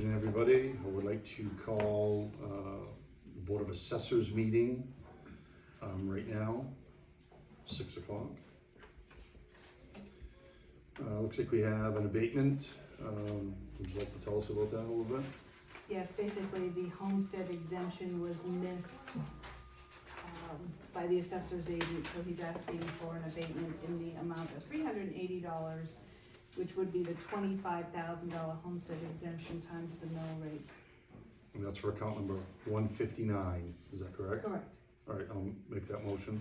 evening, everybody. I would like to call the Board of Assessors meeting right now, 6 o'clock. Looks like we have an abatement. Would you like to tell us about that a little bit? Yes, basically the homestead exemption was missed by the assessor's agent, so he's asking for an abatement in the amount of $380, which would be the $25,000 homestead exemption times the mill rate. And that's for account number 159, is that correct? Correct. All right, I'll make that motion.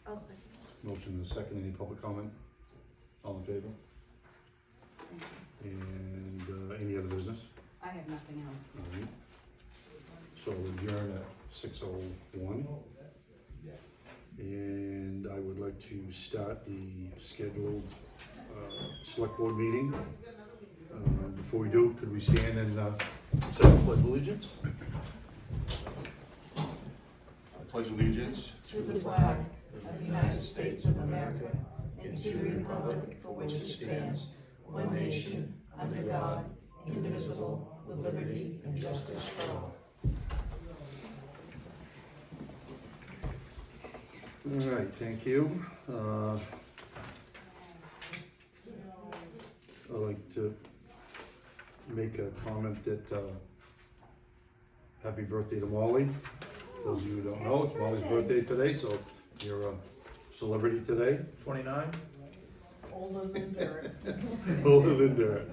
I'll second. Motion and a second. Any public comment? All in favor? Thank you. And any other business? I have nothing else. All right. So we'll adjourn at 6:01. And I would like to start the scheduled select board meeting. Before we do, could we stand and say the pledge of allegiance? I pledge allegiance to the flag of the United States of America and to the republic for which it stands, one nation, under God, indivisible, with liberty and justice for all. All right, thank you. I'd like to make a comment that happy birthday to Molly. Those of you who don't know, it's Molly's birthday today, so you're a celebrity today. 29? Older than dirt. Older than dirt.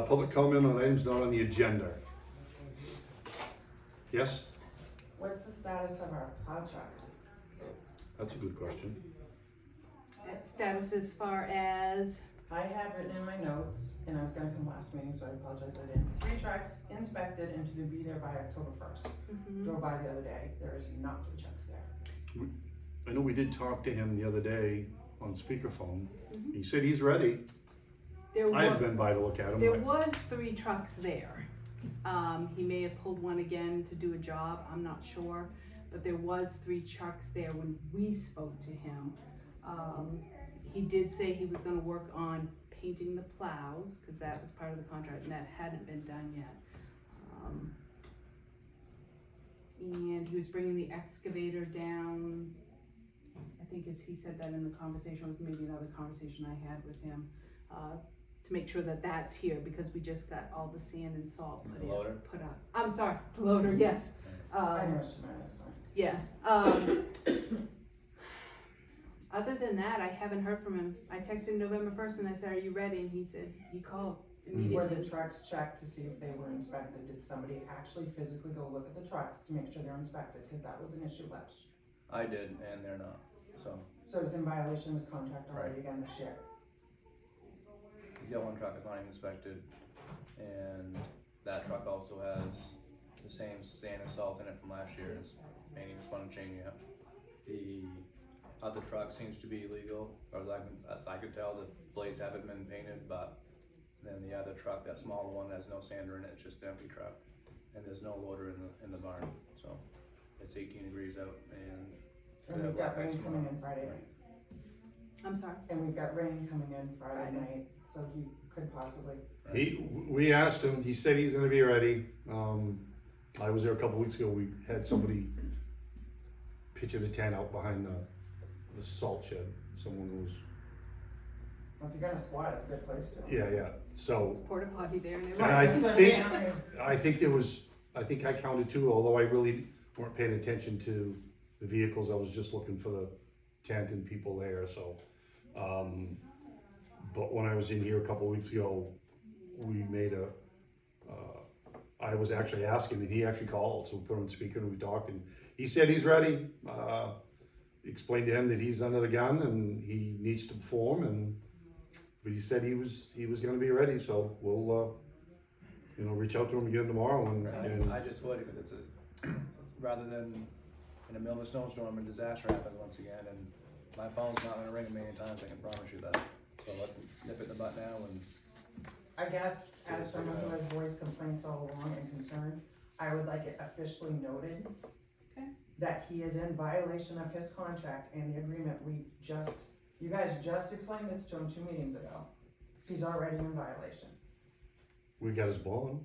Public comment on items not on the agenda. Yes? What's the status of our plow trucks? That's a good question. Status as far as, I had written in my notes, and I was gonna come last meeting, so I apologize I didn't. 3 trucks inspected and to be there by October 1st. Drove by the other day, there is not 3 trucks there. I know we did talk to him the other day on speakerphone. He said he's ready. I had been by to look at him. there was 3 trucks there. He may have pulled one again to do a job, I'm not sure, but there was 3 trucks there when we spoke to him. He did say he was gonna work on painting the plows, cause that was part of the contract and that hadn't been done yet. And he was bringing the excavator down, I think as he said that in the conversation, it was maybe another conversation I had with him, to make sure that that's here, because we just got all the sand and salt put up. I'm sorry, the loader, yes. I know what you meant, that's fine. Yeah, other than that, I haven't heard from him. I texted him November 1st and I said, are you ready? And he said, he called Were immediately. the trucks checked to see if they were inspected? Did somebody actually physically go look at the trucks to make sure they're inspected? Cause that was an issue last year. I did, and they're not, so. So it's in violation of his contract already again this year. He's got one truck that's not even inspected, and that truck also has the same sand and salt in it from last year, and he just wanted to change it up. The other truck seems to be legal, or as I could tell, the blades haven't been painted, but then the other truck, that smaller one, has no sander in it, it's just an empty truck, and there's no loader in the barn, so it's 18 degrees out, and And we've got rain coming in Friday night. I'm sorry. And we've got rain coming in Friday night, so he could possibly. We asked him, he said he's gonna be ready. I was there a couple weeks ago, we had somebody pitching a tent out behind the salt shed. Someone was, Well, if you're gonna squat, it's a good place to. yeah, so. There's a porta potty there and And everything. I think I counted 2, although I really weren't paying attention to the vehicles. I was just looking for the tent and people there, so. But when I was in here a couple weeks ago, we made I was actually asking, and he actually called, so we put him on speaker and we talked, and he said he's ready. Explained to him that he's under the gun and he needs to perform, but he said he was gonna be ready, so we'll, reach out to him again tomorrow and I just would, because it's rather than in the middle of a snowstorm, a disaster happens once again, and my phone's not gonna ring a million times, I can promise you that. So let's nip it in the butt now and. I guess, as someone who has voiced complaints all along and concerns, I would like it officially noted Okay. that he is in violation of his contract and the agreement you guys just explained this to him 2 meetings ago. He's already in violation. We got his bond.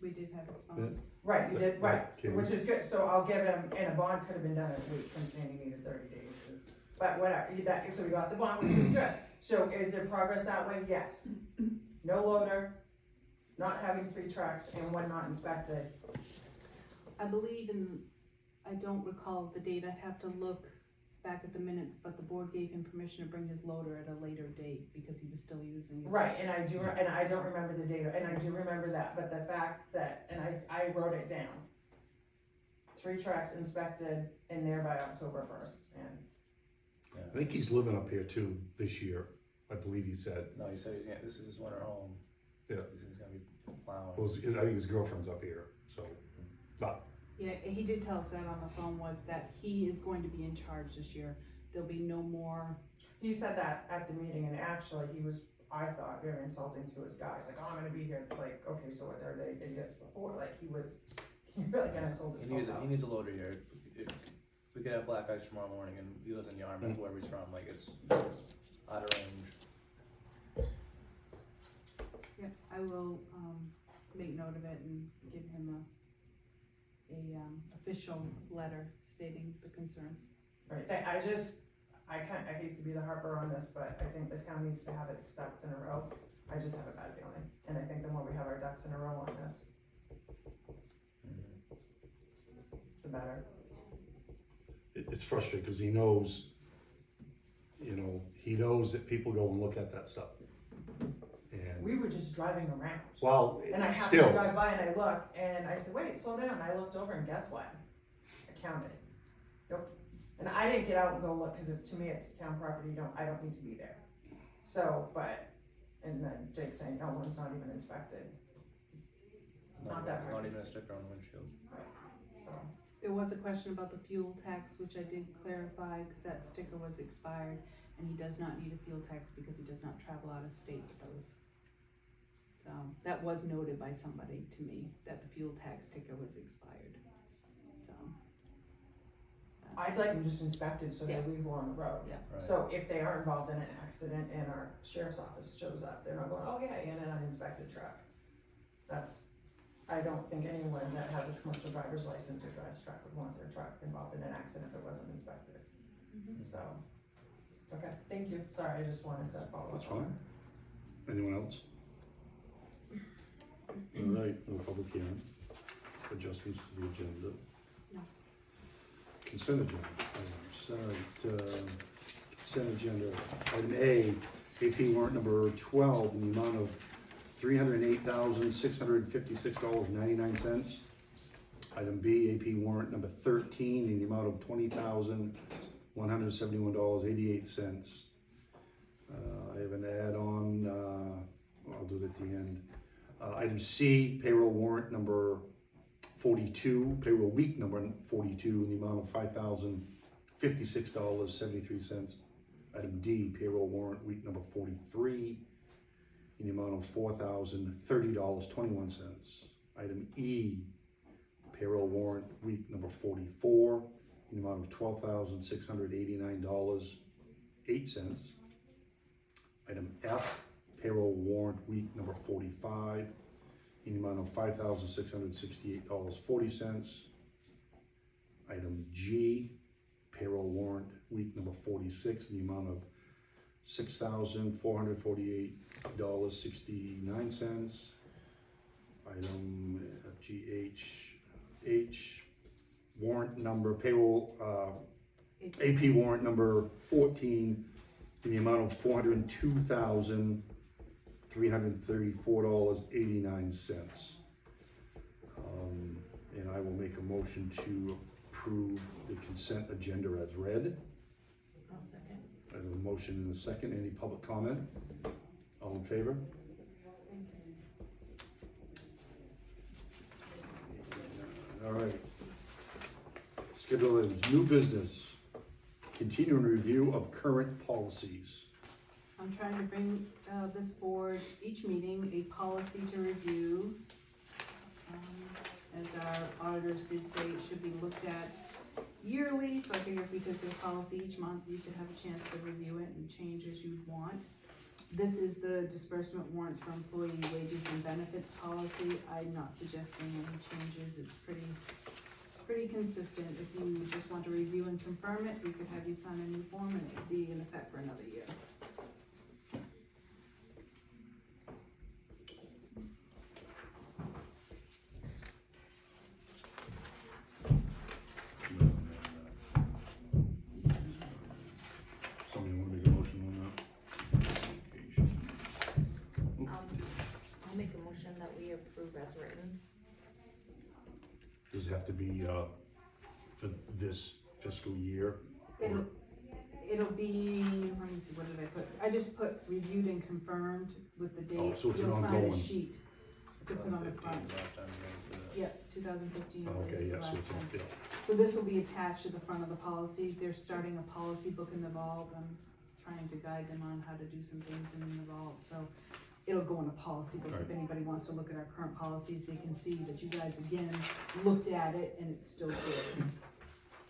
We did have his Yeah. phone. Right, you did, right, Okay. which is good, so I'll give him, and a bond could have been done in a week, from saying he needed 30 days, but whatever, so we got the bond, which is good. So is there progress that way? Yes. No loader, not having 3 trucks, and 1 not inspected. I believe I don't recall the date, I'd have to look back at the minutes, but the board gave him permission to bring his loader at a later date because he was still using it. Right, and I don't remember the date, and I do remember that, but the fact that, and I wrote it down. 3 trucks inspected and there by October 1st, and I think he's living up here too this year. I believe he said. No, he said this is his winter home. Yeah. He's gonna be plowing. Well, I think his girlfriend's up here, so. But Yeah, he did tell us that on the phone, was that he is going to be in charge this year. There'll be no more, he said that at the meeting, and actually, he was, I thought, very insulting to his guys, like, oh, I'm gonna be here, like, okay, so what, are they idiots before, like, he really kinda sold his phone out. He needs a loader here. If we could have black ice tomorrow morning, and he lives in Yarmouth, wherever he's from, like, it's out of range. yeah, I will, make note of it and give him a official letter stating the concerns. Right, I hate to be the harper on this, but I think the town needs to have its ducks in a row. I just have a bad feeling, and I think the more we have our ducks in a row on this, the better. it's frustrating because he knows, he knows that people go and look at that stuff. And, We were just driving around, well, and I happened to still, drive by and I looked, and I said, wait, slow down, I looked over and guess what? I counted. Nope. And I didn't get out and go look, cause to me, it's town property, I don't need to be there. So, and then Jake saying, no, one's not even inspected, Not that hard. Not even a sticker on the windshield. so. There was a question about the fuel tax, which I did clarify, cause that sticker was expired, and he does not need a fuel tax because he does not travel out of state with those. So, that was noted by somebody to me, that the fuel tax sticker was expired, so. I'd like them just inspected so they Yeah. leave on the road. Yeah. Right. So if they are involved in an accident and our sheriff's office shows up, they're not going, oh yeah, in an uninspected truck. I don't think anyone that has a commercial driver's license or drives truck would want their truck involved in an accident if it wasn't inspected, so. Okay, thank you, sorry, I just wanted to follow up. That's fine. Anyone else? All right, no public hearing. Adjustments to the agenda. No. Consent agenda. Consent agenda. Item A, AP warrant number 12 in the amount of $308,656.99. Item B, AP warrant number 13 in the amount of $20,171.88. I have an add-on, I'll do it at the end. Item C, payroll warrant number 42, payroll week number 42 in the amount of $5,056.73. Item D, payroll warrant week number 43 in the amount of $4,030.21. Item E, payroll warrant week number 44 in the amount of $12,689.08. Item F, payroll warrant week number 45 in the amount of $5,668.40. Item G, payroll warrant week number 46 in the amount of $6,448.69. Item GH, warrant number, payroll, AP warrant number 14 in the amount of $402,334.89. And I will make a motion to approve the consent agenda as read. I'll second. I have a motion and a second. Any public comment? All in favor? All right. Schedule items, new business, continuing review of current policies. I'm trying to bring, this board, each meeting, a policy to review. As our auditors did say, it should be looked at yearly, so I figure if we took this policy each month, you could have a chance to review it and change as you'd want. This is the disbursement warrants for employee wages and benefits. benefits policy, I'm not suggesting any changes, it's pretty consistent. If you just want to review and confirm it, we could have you sign a new form and it'd be in effect for another year. Somebody wanna make a motion on that? I'll make a motion that we approve as written. Does it have to be, for this fiscal year? It'll be, let me see, what did I put? I just put reviewed and confirmed with the date. Oh, so it's an You'll sign a ongoing. sheet. To put on the 2015 front. last time you guys did it. Yep, 2015 Oh, okay, was the yeah, so last it's, one. yeah, So this will be attached to the front of the policy. They're starting a policy book in the vault. I'm trying to guide them on how to do some things in the vault, so it'll go in a policy book. If Right. anybody wants to look at our current policies, they can see that you guys, again, looked at it and it's still good.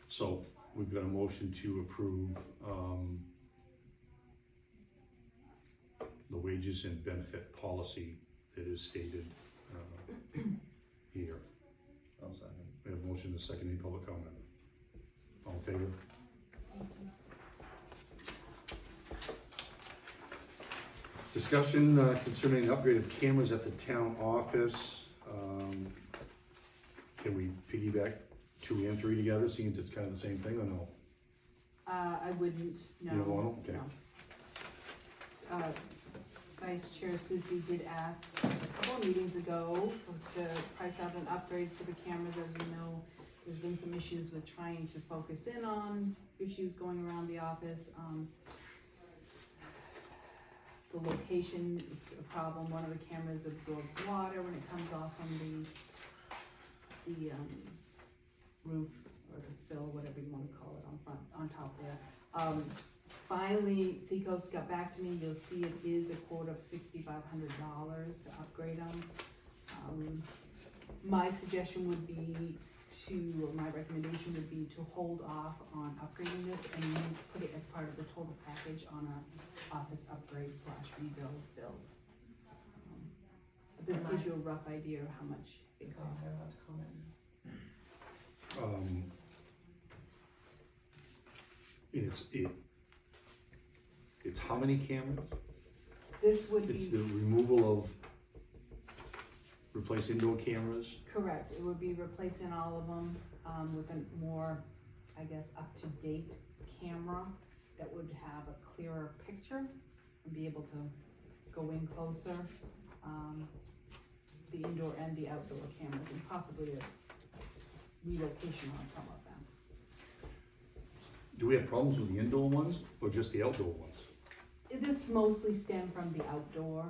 so we've got a motion to approve, the wages and benefit policy that is stated, here. I'll second. We have a motion to second, any public comment? All in favor? Discussion concerning the upgrade of cameras at the town office. Can we piggyback 2 and 3 together, seeing it's kind of the same thing, or no? I wouldn't, no. You don't want to? Okay. No. Vice Chair Susie did ask a couple of meetings ago to price out an upgrade for the cameras. As we know, there's been some issues with trying to focus in on issues going around the office. The location is a problem. One of the cameras absorbs water when it comes off from the roof or the sill, whatever you wanna call it, on top there. Finally, Seacoast got back to me. You'll see it is a quote of $6,500 to upgrade them. My suggestion would be or my recommendation would be to hold off on upgrading this and then put it as part of the total package on our office upgrade / rebuild build. But this gives you a rough idea of how much it So costs. I'm allowed to comment. It's how many cameras? This would It's be the removal of, replace indoor cameras? correct. It would be replacing all of them with a more, I guess, up-to-date camera that would have a clearer picture and be able to go in closer. The indoor and the outdoor cameras, and possibly a relocation on some of them. Do we have problems with the indoor ones or just the outdoor ones? This mostly stemmed from the outdoor.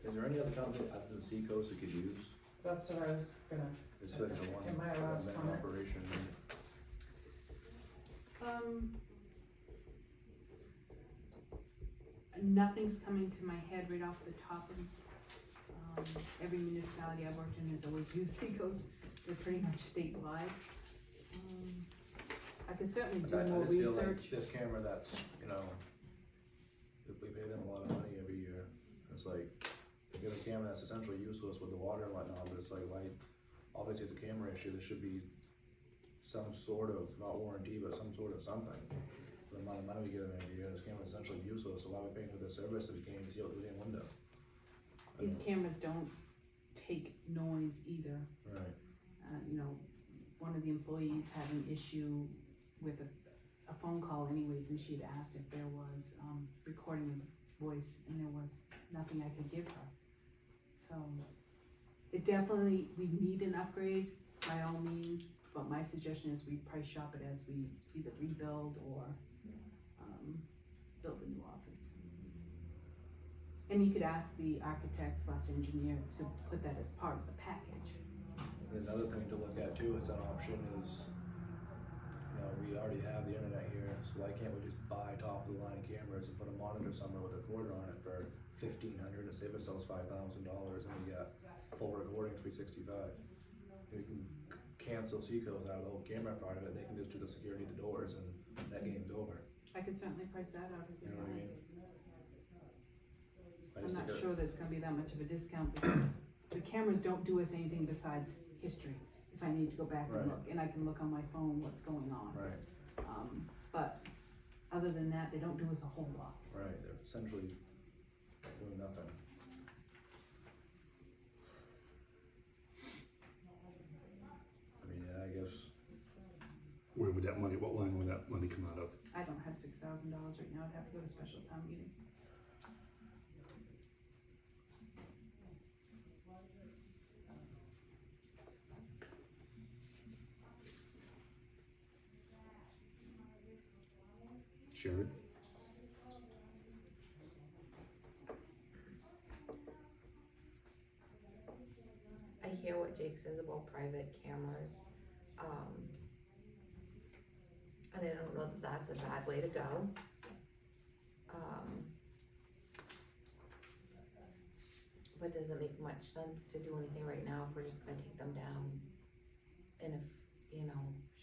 Is there any other company other than Seacoast we could use? That's what I was gonna, It's like the one Am I allowed to main comment? operation. Nothing's coming to my head right off the top of, every municipality I've worked in has always used Seacoast. They're pretty much statewide. I could certainly do I more just feel like research. this camera that's, you know, we pay them a lot of money every year. It's like, they get a camera that's essentially useless with the water and whatnot, but it's like, why, obviously it's a camera issue, there should be some sort of, not warranty, but some sort of something. For the amount of money we give them every year, this camera's essentially useless, so why are we paying for the service if we can't even see out the damn window? I These don't- cameras don't take noise either. Right, You know, one of the employees had an issue with a phone call anyways, and she had asked if there was, recording of the voice, and there was nothing I could give her. So, it definitely, we need an upgrade by all means, but my suggestion is we price shop it as we either rebuild or, build a new office. And you could ask the architect / engineer to put that as part of the package. another thing to look at too, as an option is, you know, we already have the internet here, so why can't we just buy top of the line cameras and put a monitor somewhere with a recorder on it for $1,500 and save ourselves $5,000 and we got full recording 365. We can cancel Seacoast out of the whole camera part of it, they can just do the security at the doors and that game's over, I could certainly price that out if you you know what I want. mean? I I'm just not think sure that it's gonna be that much of a discount because the cameras don't do us anything besides history. If I need to go back and Right. look, and I can look on my phone what's going on. Right, But other than that, they don't do us a whole lot. right, they're essentially doing nothing. I mean, yeah, I guess, Where would that money, what line would that money come out of? I don't have $6,000 right now. I'd have to go to special town meeting. Sherry? I hear what Jake says about private cameras. And I don't know that that's a bad way to go. But does it make much sense to do anything right now if we're just gonna take them down in a,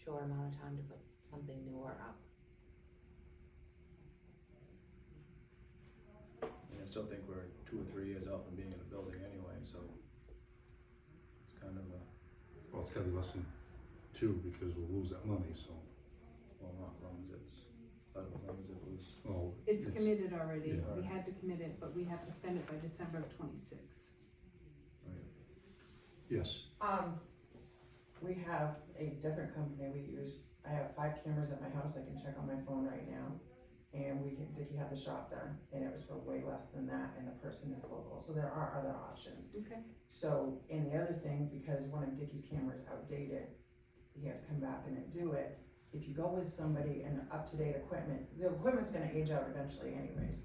short amount of time to put something newer up? I still think we're 2 or 3 years out from being in the building anyway, so it's kind of a, Well, it's gotta be less than 2 because we'll lose that money, so. well, not as long as it's, but as long as it was, Well, It's committed already. yeah. We had to commit it, but we have to spend it by December of '26. right, yes, We have a different company we use. I have 5 cameras at my house I can check on my phone right now. And Dickie had the shop done, and it was for way less than that, and the person is local, so there are other options. Okay. So, and the other thing, because one of Dickie's cameras outdated, he had to come back and do it. If you go with somebody and up-to-date equipment, the equipment's gonna age out eventually anyways.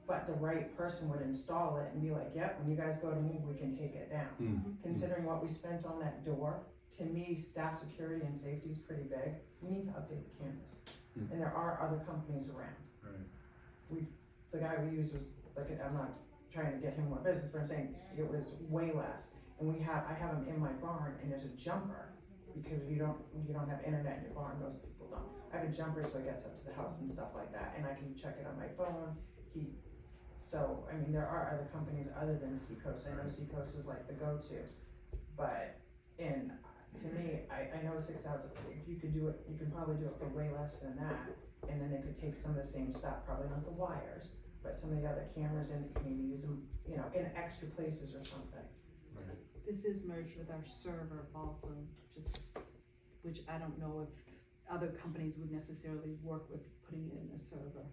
But the right person would install it and be like, yep, when you guys go to move, we can take it down. Considering what we spent on that door, to me, staff security and safety is pretty big. We need to update the cameras. And there are other companies around. right. The guy we used was, like, I'm not trying to get him more business, but I'm saying it was way less. And I have him in my barn, and there's a jumper, because you don't have internet in your barn, most people don't. I have a jumper so it gets up to the house and stuff like that, and I can check it on my phone. So, I mean, there are other companies other than Seacoast. I know Seacoast is like the go-to, but, and to me, I know 6,000, if you could do it, you can probably do it for way less than that. And then they could take some of the same stuff, probably not the wires, but some of the other cameras and maybe use them, in extra places or something. This is merged with our server also, which I don't know if other companies would necessarily work with putting it in a server.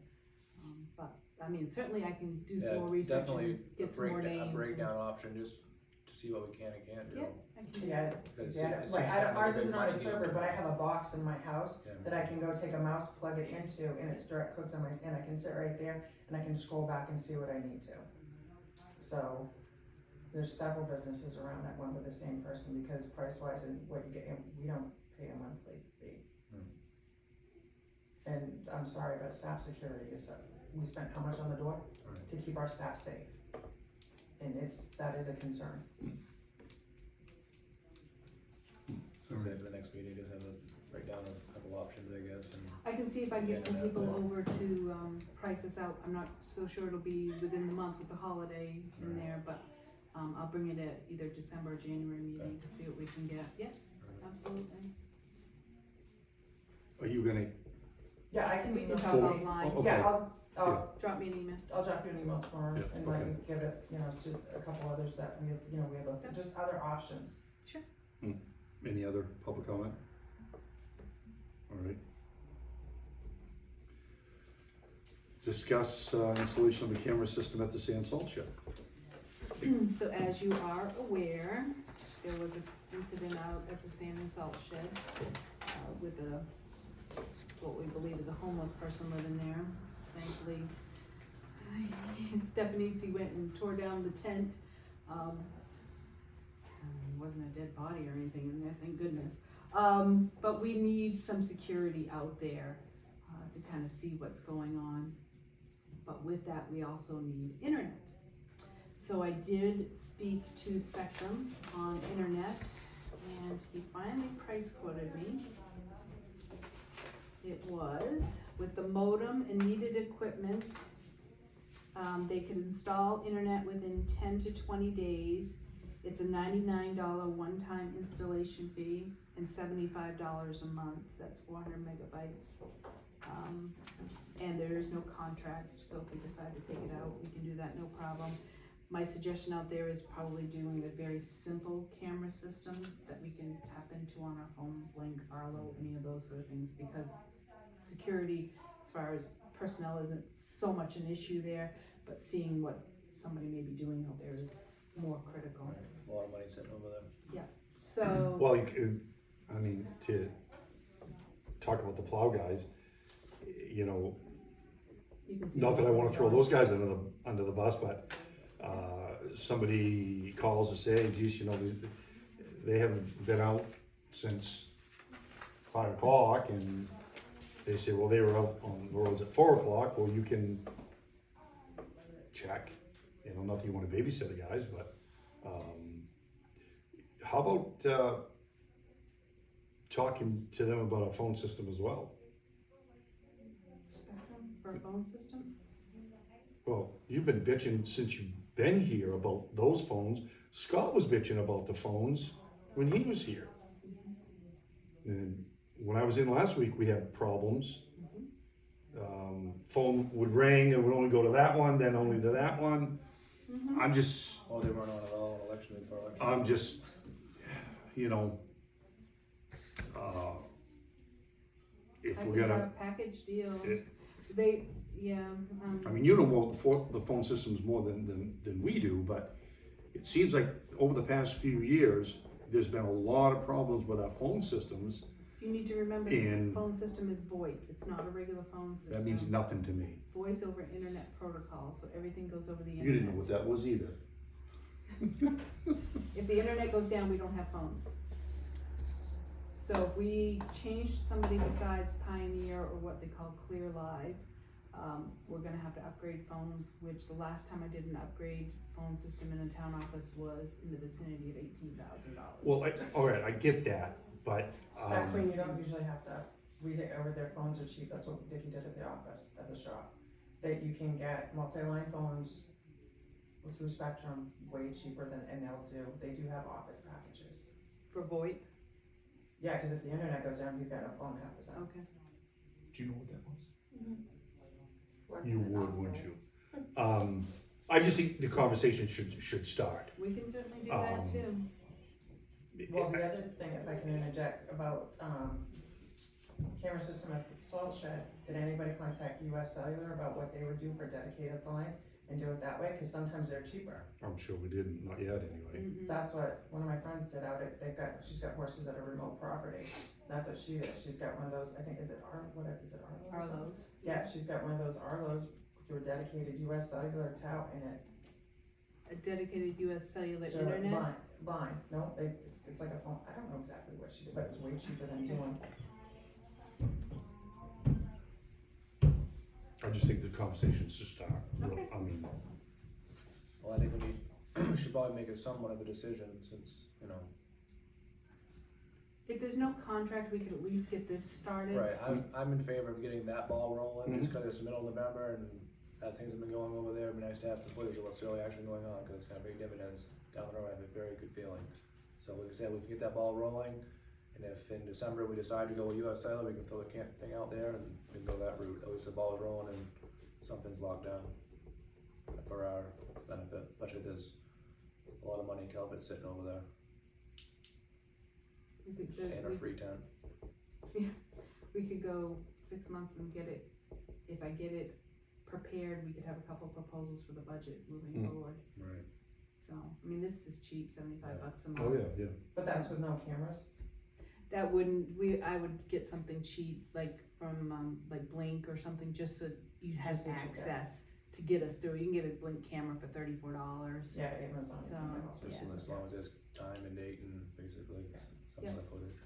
But, I mean, certainly I can do some more research Definitely and get some more names. a breakdown option, just to see what we can and can't do. Yeah, I can do Yeah, that. Because yeah, it seems right, kind of ours a big isn't on a money deal. server, but I have a box in my house Yeah. that I can go take a mouse, plug it into, and it's direct hooks on and I can sit right there, and I can scroll back and see what I need to. So, there's several businesses around that went with the same person, because price-wise and what you get, we don't pay a monthly fee. And I'm sorry, but staff security is, we spent how much on the door Right. to keep our staff safe? And that is a concern. So say for the next meeting, just have a break down a couple options, I guess, and I can see if I can get some Yeah, people yeah. over to, price this out. I'm not so sure it'll be within the month with the holiday in Right. there, but, I'll bring it at either December or January meeting to see what we can get. Yes, absolutely. are you gonna, Yeah, I can. We can email talk somebody. offline. okay. Yeah, I'll Drop me an email. drop you an email tomorrow Yeah, and okay. then give it, it's just a couple others that we have, Yeah. just other options. any other public comment? All right. Discuss installation of a camera system at the sand salt shed. So as you are aware, there was an incident out at the sand and salt shed, with what we believe is a homeless person living there. Thankfully, Stefanese went and tore down the tent. There wasn't a dead body or anything in there, thank goodness. But we need some security out there, to kind of see what's going on. But with that, we also need internet. So I did speak to Spectrum on internet, and he finally price quoted me. It was, with the modem and needed equipment, They can install internet within 10 to 20 days. It's a $99 one-time installation fee and $75 a month. That's 400 megabytes. And there is no contract, so if we decide to take it out, we can do that, no problem. My suggestion out there is probably doing a very simple camera system that we can tap into on our phone, Blink, Arlo, any of those sort of things, because security, as far as personnel, isn't so much an issue there, but seeing what somebody may be doing out there is more critical. A lot of money sitting over there. So, Well, I mean, to talk about the plow guys, you know, you can see. not that I wanna throw those guys under the bus, but, somebody calls to say, geez, you know, they haven't been out since 5 o'clock, and they say, well, they were out on the roads at 4 o'clock. Well, you can check, you know, not that you wanna babysit the guys, but, how about, talking to them about a phone system as well? Spectrum for a phone system? Well, you've been bitching since you've been here about those phones. Scott was bitching about the phones when he was here. And when I was in last week, we had problems. Phone would ring and would only go to that one, then only to that one. I'm just, Oh, they weren't on at all on election day for election. I'm just, you know, if I we're can gonna, have package deals. If- They, yeah, I mean, you know more the phone systems more than we do, but it seems like over the past few years, there's been a lot of problems with our phone systems. you need to remember the And- phone system is VoIP, it's not a regular phone system. That means nothing to me. Voice over internet protocol, so everything goes over the You internet. didn't know what that was either. If the internet goes down, we don't have phones. So if we change somebody besides Pioneer or what they call Clear Live, we're gonna have to upgrade phones, which the last time I did an upgrade phone system in a town office was in the vicinity of $18,000. Well, all right, I get that, but, Actually, you don't usually have to read it over, their phones are cheap, that's what Dickie did at the office, at the shop. That you can get multi-line phones through Spectrum way cheaper than, and they do have office packages. For VoIP, Yeah, cause if the internet goes down, you've got no phone half the time. okay. do you know what that was? Working You in would, office. wouldn't you? I just think the conversation should start. We can certainly do that Um, too. Well, the other thing, if I can interject, about, camera system at the salt shed, did anybody contact US Cellular about what they would do for dedicated line and do it that way? Cause sometimes they're cheaper. I'm sure we didn't, not yet anyway. Mhm. That's what one of my friends did out at, she's got horses at a remote property. That's what she did. She's got one of those, I think, is it Arlo or something? Arlo's. Yeah, she's got one of those Arlos through a dedicated US Cellular tout in it. A dedicated US cellular So internet. line, no, it's like a phone, I don't know exactly what she did, but it was way cheaper than doing. I just think the conversation should start. Okay. I mean, Well, I think we should probably make it somewhat of a decision since, you know. If there's no contract, we could at least get this started. Right, I'm in favor of getting that ball rolling, just cause it's the middle of November and as things have been going over there, it'd be nice to have some footage of what's really actually going on, cause it's gonna pay dividends down the road, I have a very good feeling. So like I said, we can get that ball rolling, and if in December we decide to go with US Cellular, we can throw the thing out there and we can go that route, at least the ball is rolling and something's locked down for our benefit, especially there's a lot of money Calvert sitting over there, paying our free tent. We could go 6 months and get it, if I get it prepared, we could have a couple proposals for the budget moving forward. Right. So, I mean, this is cheap, $75 a month. oh yeah. But that's with no cameras? That wouldn't, I would get something cheap, like from, like Blink or something, just so you have Just so you can- access to get us through. You can get a Blink camera for $34. Yeah, Amazon. So, and all sorts Just of as stuff. long as there's time and date and basically some Yeah. of the footage.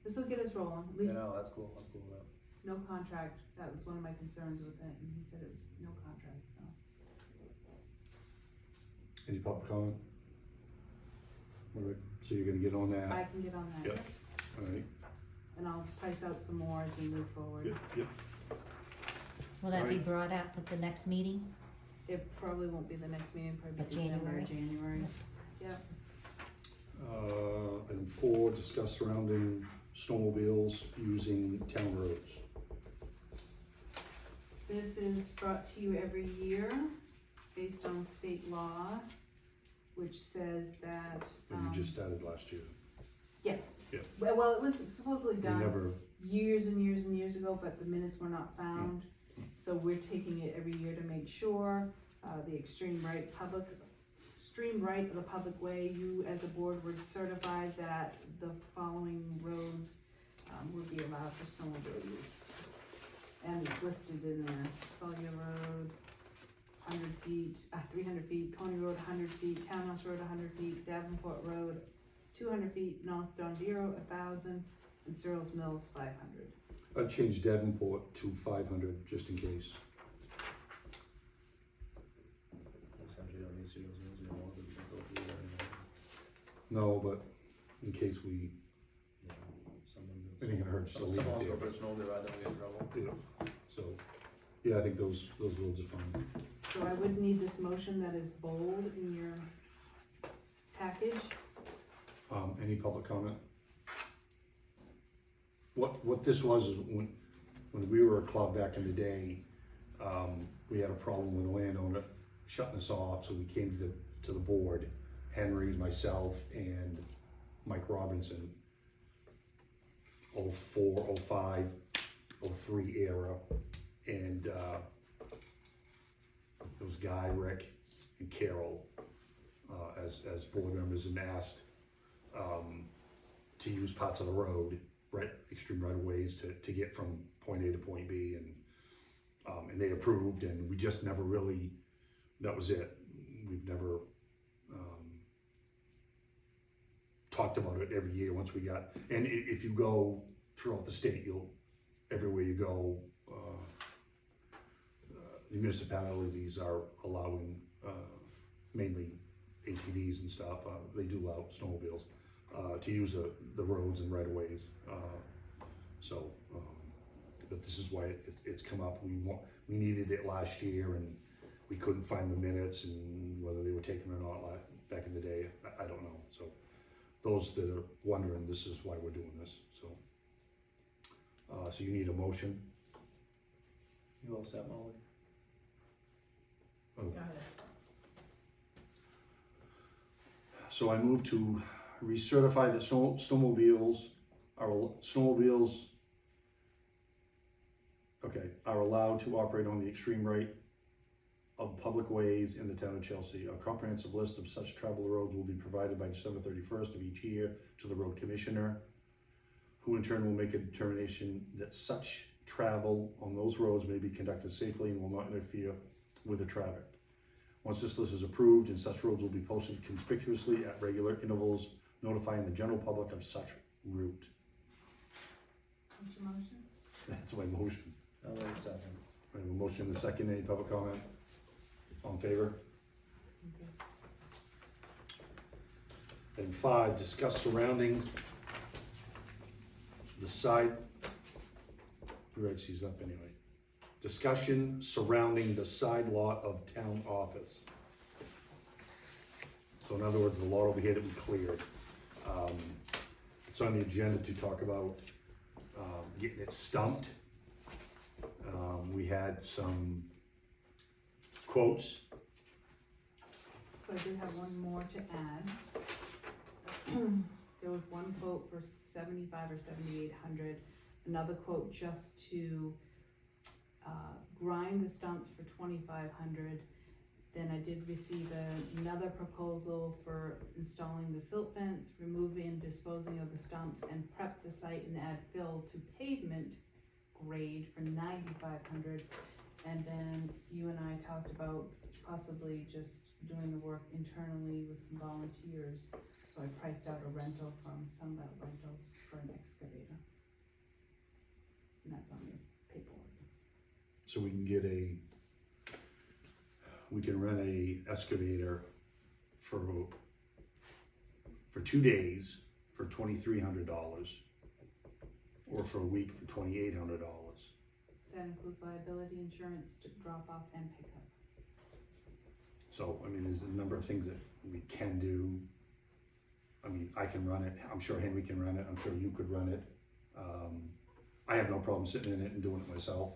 This will get us rolling, at Yeah, least no, that's cool, I'm cool with that. no contract. That was one of my concerns with it, and he said it was no contract, so. Any public comment? All right, so you're gonna get on that, I can get on that. Yep. all right, And I'll price out some more as we move forward. yep, yep. Will that be Right. brought up at the next meeting? It probably won't be the next meeting, probably But December, January? January. Item 4, discuss surrounding snowmobiles using town roads. This is brought to you every year based on state law, which says that, And you just started last year. yes. Yeah. Well, it was supposedly We done never, years and years and years ago, but the minutes were not found. So we're taking it every year to make sure, the extreme right of the public way, you as a board would certify that the following roads, would be allowed for snowmobile use. And it's listed in there, Sawyer Road, 100 feet, 300 feet, Coney Road, 100 feet, Townhouse Road, 100 feet, Davenport Road, 200 feet, North Dondero, 1,000, and Searles Mills, 500. I changed Davenport to 500 just in case. Sometimes you don't need serials, you don't want them to go through there anymore. No, but in case we, Yeah, someone. it ain't gonna hurt just to leave Someone else it go there. for a snowmobile ride, then we get in trouble. Yeah. So, yeah, I think those roads are fine. So I would need this motion that is bold in your package. Any public comment? What this was is when we were a club back in the day, we had a problem with the landowner shutting us off, so we came to the board, Henry, myself, and Mike Robinson. 04, 05, 03 era, and it was Guy, Rick, and Carol as board members, and asked to use parts of the road, right, extreme right of ways to get from point A to point B, and they approved, and we just never really, that was it. We've never talked about it every year once we got, and if you go throughout the state, everywhere you go, the municipalities are allowing, mainly ATVs and stuff, they do allow snowmobiles, to use the roads and right-of-ways. But this is why it's come up. We needed it last year, and we couldn't find the minutes, and whether they were taken or not back in the day, I don't know. So those that are wondering, this is why we're doing this, so. So you need a motion. You all set, Molly? So I move to recertify that snowmobiles are allowed to operate on the extreme right of public ways in the town of Chelsea. A comprehensive list of such travel roads will be provided by December 31st of each year to the road commissioner, who in turn will make a determination that such travel on those roads may be conducted safely and will not interfere with the traffic. Once this list is approved, and such roads will be posted conspicuously at regular intervals, notifying the general public of such route. What's your motion? That's my motion. I'll wait a second. I have a motion and a second. Any public comment? All in favor? Okay. Item 5, discuss surrounding the side, who writes these up anyway? Discussion surrounding the side lot of town office. So in other words, the lot over here to be cleared. It's on the agenda to talk about getting it stumped. We had some quotes. So I do have one more to add. There was one quote for 7,500 or 7,800, another quote just to grind the stumps for 2,500. Then I did receive another proposal for installing the silt fence, removing and disposing of the stumps, and prep the site and add fill to pavement grade for 9,500. And then you and I talked about possibly just doing the work internally with some volunteers. So I priced out a rental from Sunbelt Rentals for an excavator. And that's on your paperwork. So we can rent a excavator for 2 days for $2,300, or for a week for $2,800. That includes liability insurance, drop off and pickup. So, I mean, there's a number of things that we can do. I mean, I can run it, I'm sure Henry can run it, I'm sure you could run it. I have no problem sitting in it and doing it myself.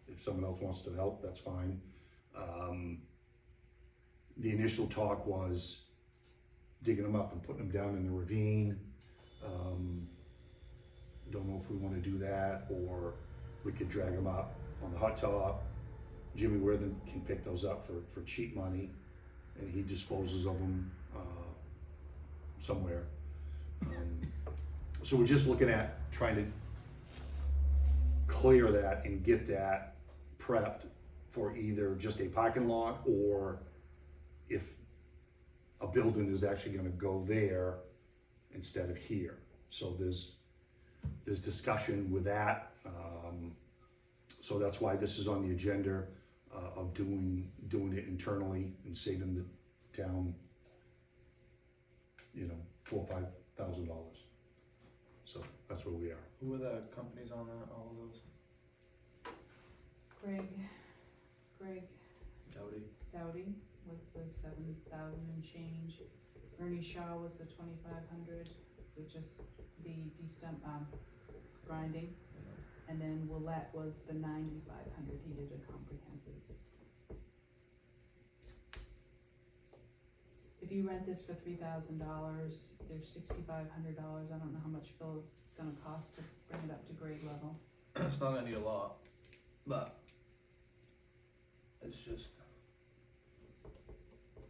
If someone else wants to help, that's fine. The initial talk was digging them up and putting them down in the ravine. Don't know if we wanna do that, or we could drag them up on the hot top. Jimmy Worthen can pick those up for cheap money, and he disposes of them somewhere. So we're just looking at trying to clear that and get that prepped for either just a parking lot, or if a building is actually gonna go there instead of here. So there's discussion with that. So that's why this is on the agenda of doing it internally and saving the town, $4,000 or $5,000. So that's where we are. Who were the companies on that, all of those? Greg Dowdy? was the 7,000 and change. Ernie Shaw was the 2,500, with just the de-stump, grinding. And then Willette was the 9,500, he did a comprehensive. If you rent this for $3,000, there's $6,500, I don't know how much fill it's gonna cost to bring it up to grade level. It's not gonna need a lot, but it's just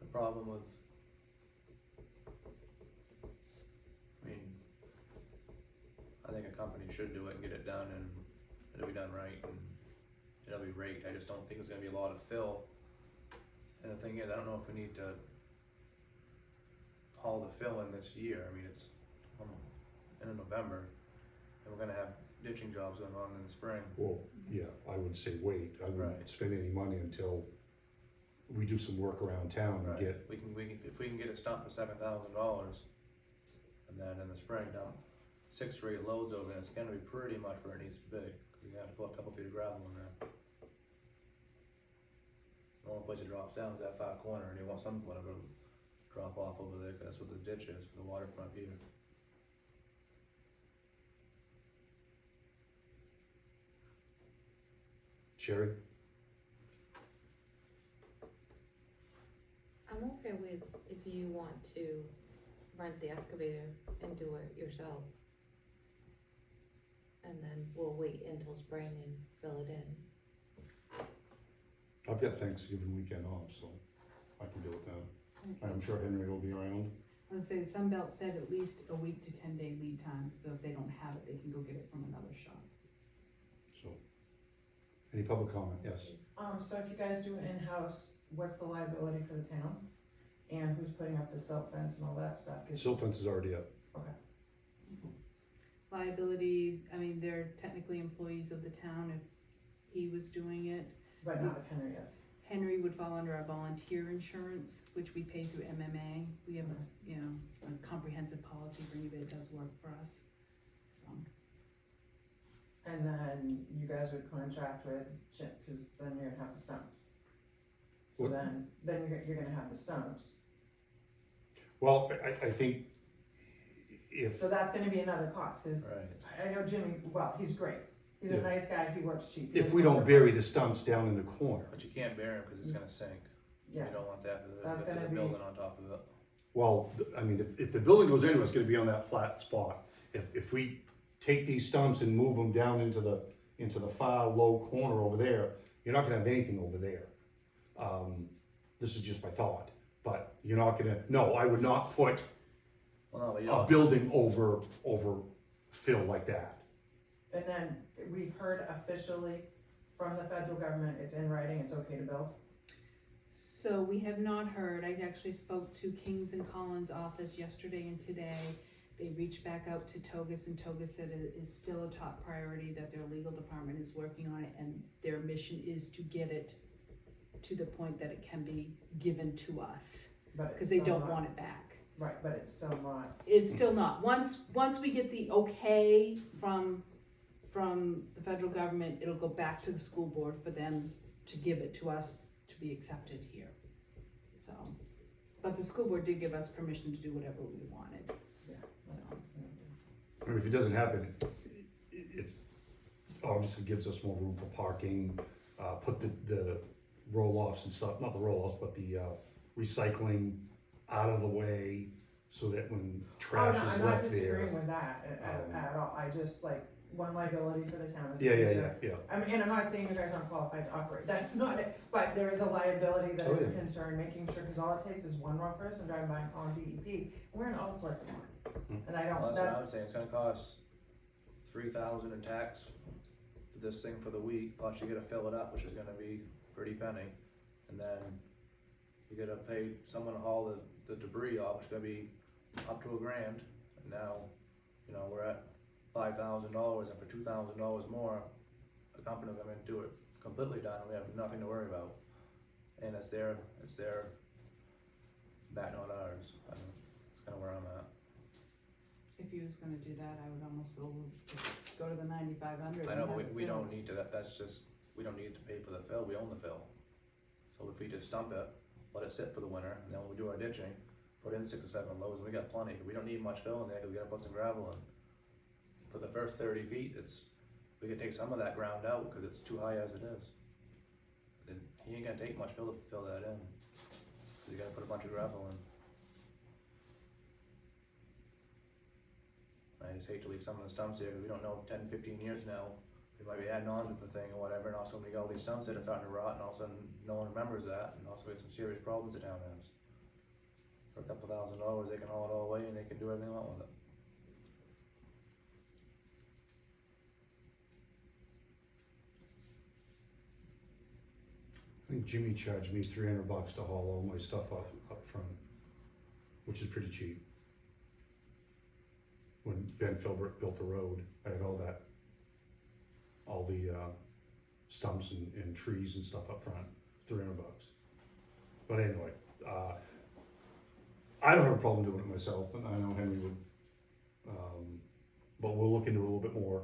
the problem with, I mean, I think a company should do it and get it done, and it'll be done right, and it'll be raked. I just don't think it's gonna be a lot of fill. And the thing is, I don't know if we need to haul the fill in this year. I mean, it's end of November, and we're gonna have ditching jobs going on in the spring. Well, yeah, I would say wait. I wouldn't Right. spend any money until we do some work around town and Right. get, We can, if we can get it stumped for $7,000, and then in the spring dump 6 or 8 loads over there, it's gonna be pretty much where it needs to be, cause you have to put a couple feet of gravel in there. The only place it drops down is that far corner, and you want some whatever to drop off over there, cause that's what the ditch is, for the water from up here. Sherry? I'm okay with if you want to rent the excavator and do it yourself. And then we'll wait until spring and fill it in. I've got Thanksgiving weekend off, so I can deal with that. I'm sure Henry will be around. I was saying, Sunbelt said at least a week to 10-day lead time, so if they don't have it, they can go get it from another shop. So, any public comment? Yes. So if you guys do it in-house, what's the liability for the town? And who's putting up the silt fence and all that stuff? 'Cause- Silt fence is already up. Liability, I mean, they're technically employees of the town if he was doing it. But not if Henry is. Henry would fall under our volunteer insurance, which we pay through MMA. We have a comprehensive policy for anybody that does work for us, so. And then you guys would contract with Chip, cause then you're gonna have the stumps. So What? then you're gonna have the stumps. Well, I think if, So that's gonna be another cost, cause Right. I know Jimmy, well, he's great. He's Yeah. a nice guy, he works cheap. He if doesn't we work don't for- bury the stumps down in the corner, But you can't bury them, cause it's gonna sink. Yeah, You don't want that, cause That's there's gonna a be- building on top of it. well, I mean, if the building goes anywhere, it's gonna be on that flat spot. If we take these stumps and move them down into the far low corner over there, you're not gonna have anything over there. This is just my thought, but you're not gonna, no, I would not put Well, no, but you a don't, building over fill like that. and then we've heard officially from the federal government, it's in writing, it's okay to build. So we have not heard, I actually spoke to Kings and Collins' office yesterday and today. They reached back out to Togus, and Togus said it is still a top priority, that their legal department is working on it, and their mission is to get it to the point that it can be given to us, But it's cause they still don't not- want it back. Right, but it's still not, It's still not, once we get the okay from from the federal government, it'll go back to the school board for them to give it to us to be accepted here. So, but the school board did give us permission to do whatever we wanted, Yeah. so. I mean, if it doesn't happen, it obviously gives us more room for parking, put the roll-offs and stuff, not the roll-offs, but the recycling out of the way, so that when trash Oh, no, is I'm not left disagreeing there. with that at all, I just like, one liability for the town is. Yeah. I mean, and I'm not saying you guys aren't qualified to operate, that's not it, but there is a liability that Oh, is a yeah. concern, making sure, cause all it takes is one wrong person driving by on DEP, we're in all sorts of money. And I Well, don't, that's what that, I'm saying, it's gonna cost $3,000 in tax for this thing for the week, plus you gotta fill it up, which is gonna be pretty penny. And then you gotta pay someone to haul the debris off, which is gonna be up to $1,000. And now, you know, we're at $5,000, and for $2,000 more, a company will come in and do it completely done, and we have nothing to worry about. And it's their back, not ours. I don't know. It's kinda where I'm at. If he was gonna do that, I would almost go to the 9,500. I know, but we don't need to, that's just, we don't need to pay for the fill, we own the fill. So if we just stump it, let it sit for the winter, and then when we do our ditching, put in 6 or 7 loads, and we got plenty, we don't need much fill in there, cause we gotta put some gravel in. For the first 30 feet, we could take some of that ground out, cause it's too high as it is. And he ain't gonna take much fill to fill that in, so you gotta put a bunch of gravel in. I just hate to leave some of the stumps here, cause we don't know, 10, 15 years now, we might be adding on to the thing or whatever, and all of a sudden we got all these stumps that are starting to rot, and all of a sudden, no one remembers that, and also we have some serious problems the town has. For a couple $1,000, they can haul it all away, and they can do everything they want with it. I think Jimmy charged me $300 to haul all my stuff up front, which is pretty cheap. When Ben Philbrook built the road, I had all the stumps and trees and stuff up front, $300. But anyway, I don't have a problem doing it myself, and I know Henry would. But we'll look into it a little bit more.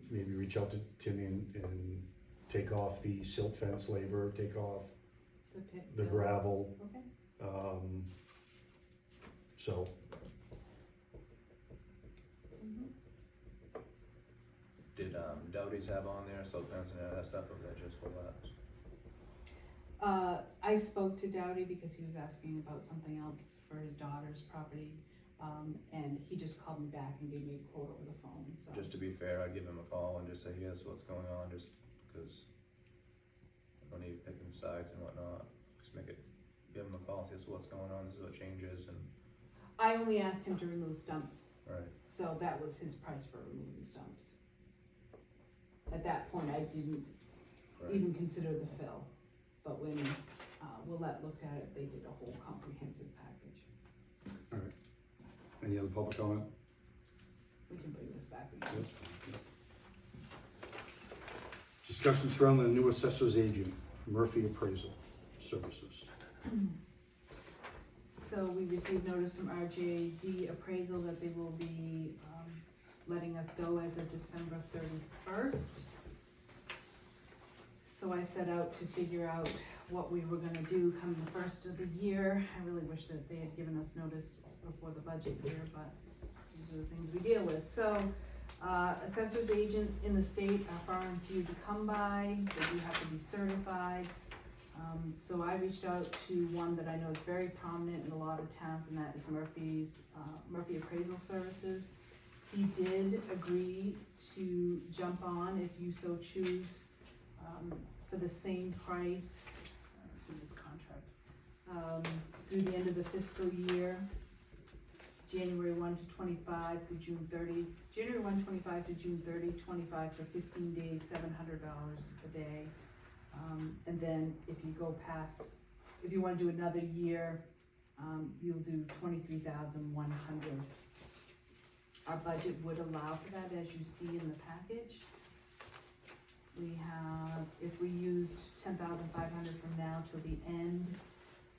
Maybe reach out to Timmy and take off the silt fence labor, take off The pit the fill. gravel. Okay. So, Mhm. Did Dowdy's have on there, silt fence and all that stuff, or was that just for that? I spoke to Dowdy because he was asking about something else for his daughter's property, and he just called me back and gave me a quote over the phone, so. Just to be fair, I'd give him a call and just say, here's what's going on, just because I don't need picking sides and whatnot. Just give him a call and say, this is what's going on, this is what changes, and, I only asked him to remove stumps, right. so that was his price for removing stumps. At that point, I didn't Right. even consider the fill, but when Willette looked at it, they did a whole comprehensive package. any other public comment? We can bring this back again. Discussion surrounding the new assessor's agent, Murphy Appraisal Services. So we received notice from RJD Appraisal that they will be letting us go as of December 31st. So I set out to figure out what we were gonna do come the first of the year. I really wish that they had given us notice before the budget year, but these are the things we deal with. So, assessors agents in the state are far and few to come by, they do have to be certified. So I reached out to one that I know is very prominent in a lot of towns, and that is Murphy Appraisal Services. He did agree to jump on if you so choose, for the same price, it's in this contract, through the end of the fiscal year, January 1 to 25 through June 30, January 1, 25 to June 30, 25 for 15 days, $700 a day. And then if you go past, if you wanna do another year, you'll do 23,100. Our budget would allow for that, as you see in the package. We have, if we used 10,500 from now till the end,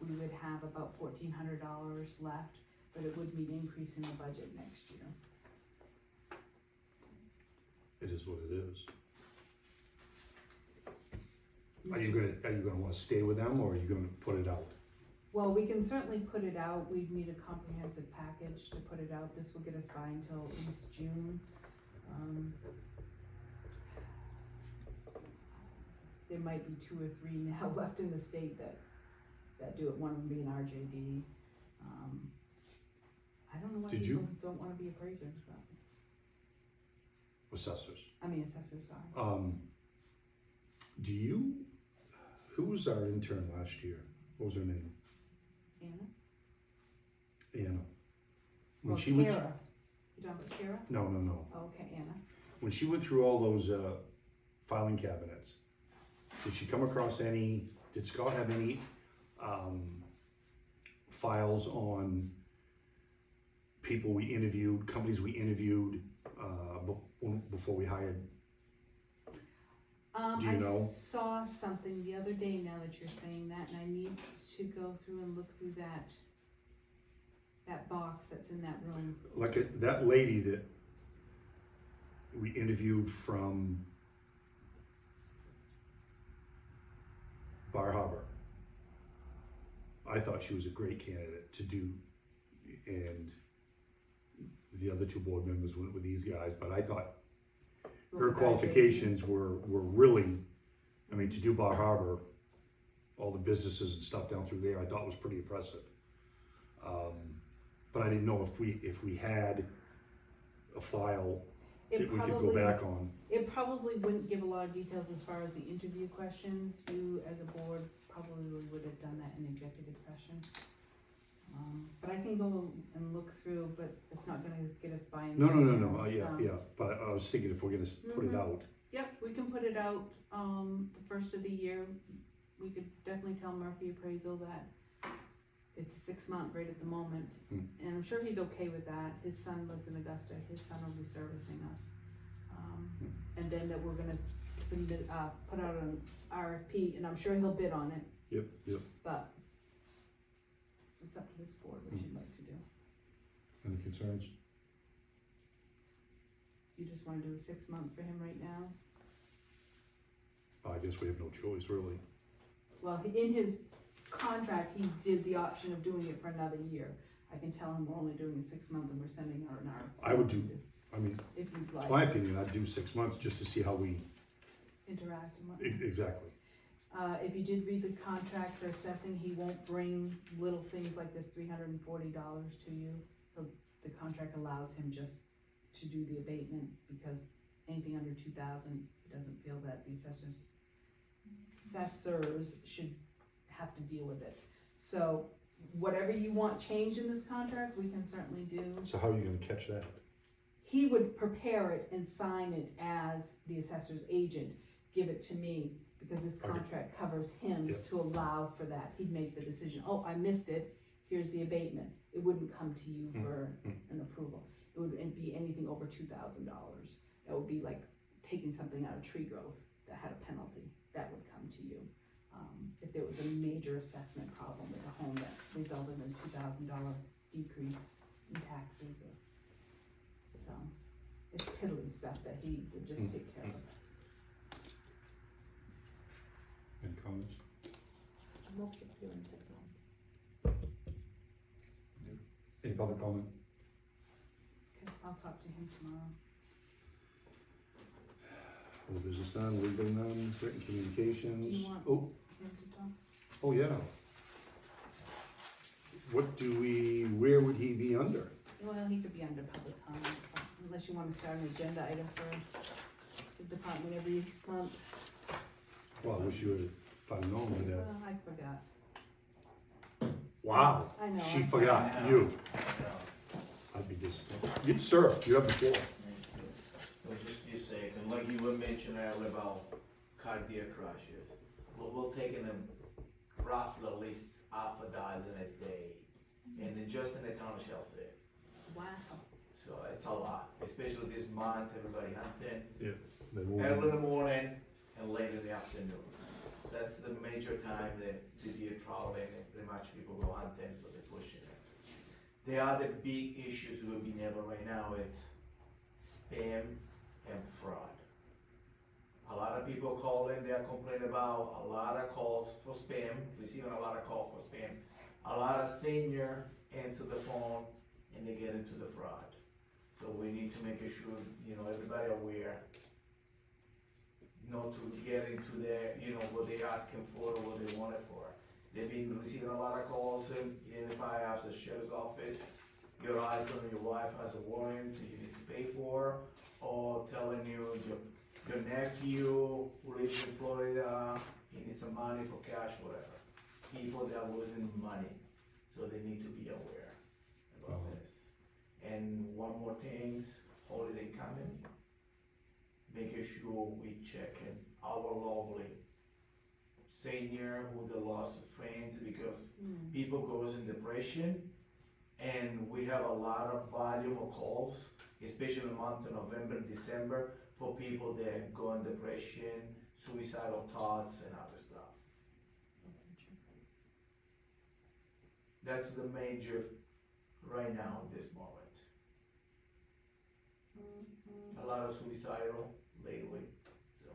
we would have about $1,400 left, but it would mean increasing the budget next year. It is what it is. Are you gonna wanna stay with them, or are you gonna put it out? Well, we can certainly put it out, we'd need a comprehensive package to put it out, this will get us by until at least June. There might be 2 or 3 now left in the state that do it, one of them being RJD. I don't know why Did people you- don't wanna be appraisers, but, Assessors. I mean assessors, sorry. Who was our intern last year? What was her name? Anna? Anna. When Well, she went, Kara, you talking about Kara? no. Oh, okay, Anna. When she went through all those, filing cabinets, did she come across did Scott have any, files on people we interviewed, companies we interviewed, before we hired? Do you know? I saw something the other day now that you're saying that, and I need to go through and look through that box that's in that room. Like that lady that we interviewed from Bar Harbor. I thought she was a great candidate to do, and the other 2 board members went with these guys, but I thought her qualifications were really, I mean, to do Bar Harbor, all the businesses and stuff down through there, I thought was pretty impressive. But I didn't know if we had a file that we could go back on. It probably wouldn't give a lot of details as far as the interview questions. You, as a board, probably would have done that in executive session. But I can go and look through, but it's not gonna get us by. No, so. yeah, but I was thinking if we're gonna put it Mhm. out, Yep, we can put it out, the first of the year. We could definitely tell Murphy Appraisal that it's a 6-month rate at the moment. Hmm. And I'm sure he's okay with that. His son lives in Augusta, his son will be servicing us. And then that we're gonna submit, put out an RFP, and I'm sure he'll bid on it, yep, but it's up to this board what you'd like to do. any concerns? You just wanna do a 6 months for him right now? I guess we have no choice, really. Well, in his contract, he did the option of doing it for another year. I can tell him we're only doing a 6-month and we're sending out an RFP. I would do, I mean, If you'd it's like, my opinion, I'd do 6 months just to see how we, interact and what. exactly. If you did read the contract for assessing, he won't bring little things like this $340 to you. The contract allows him just to do the abatement, because anything under 2,000, he doesn't feel that the assessors should have to deal with it. So whatever you want changed in this contract, we can certainly do. So how are you gonna catch that? He would prepare it and sign it as the assessor's agent, give it to me, because this Okay. contract covers him Yep. to allow for that. He'd make the decision, oh, I missed it, here's the abatement. It wouldn't come to you for an approval. It would be anything over $2,000. That would be like taking something out of tree growth that had a penalty, that would come to you. If there was a major assessment problem with a home that resulted in a $2,000 decrease in taxes, or, so, it's piddly stuff that he would just take care of. Any comments? I'm okay doing 6 months. Any public comment? Okay, I'll talk to him tomorrow. Old business done, legal none, written communications. Do you want- Oh, Him to talk? oh, yeah. Where would he be under? Well, he could be under public comment, unless you wanna start an agenda item for the department every month. Well, I wish you would have known that. Well, I forgot. Wow, I know, she I forgot you. I'd be disappointed. Yes, sir, you have the floor. Well, just be a second, like you were mentioning earlier about cardiac crashes. We're taking them roughly at least half a dozen a day, and then just in the town of Chelsea. Wow. So it's a lot, especially this month, everybody hunting, They early in won't- the morning and late in the afternoon. That's the major time that the deer traveling and pretty much people go hunting, so they're pushing it. The other big issues we'll be having right now is spam and fraud. A lot of people call in, they're complaining about a lot of calls for spam, receiving a lot of calls for spam. A lot of senior answer the phone and they get into the fraud. So we need to make sure, everybody aware, not to get into their, what they asking for or what they want it for. They've been receiving a lot of calls and even if I ask the sheriff's office, your husband or your wife has a warrant that you need to pay for, or telling you your nephew who lives in Florida, he needs some money for cash, whatever. People that are losing money, so they need to be aware about this. And one more thing, holiday coming, making sure we checking our lovely senior who they lost friends because people goes in depression, and we have a lot of volume of calls, especially in the month of November and December, for people that go in depression, suicidal thoughts and other stuff. That's the major right now at this moment. A lot of suicidal lately, so.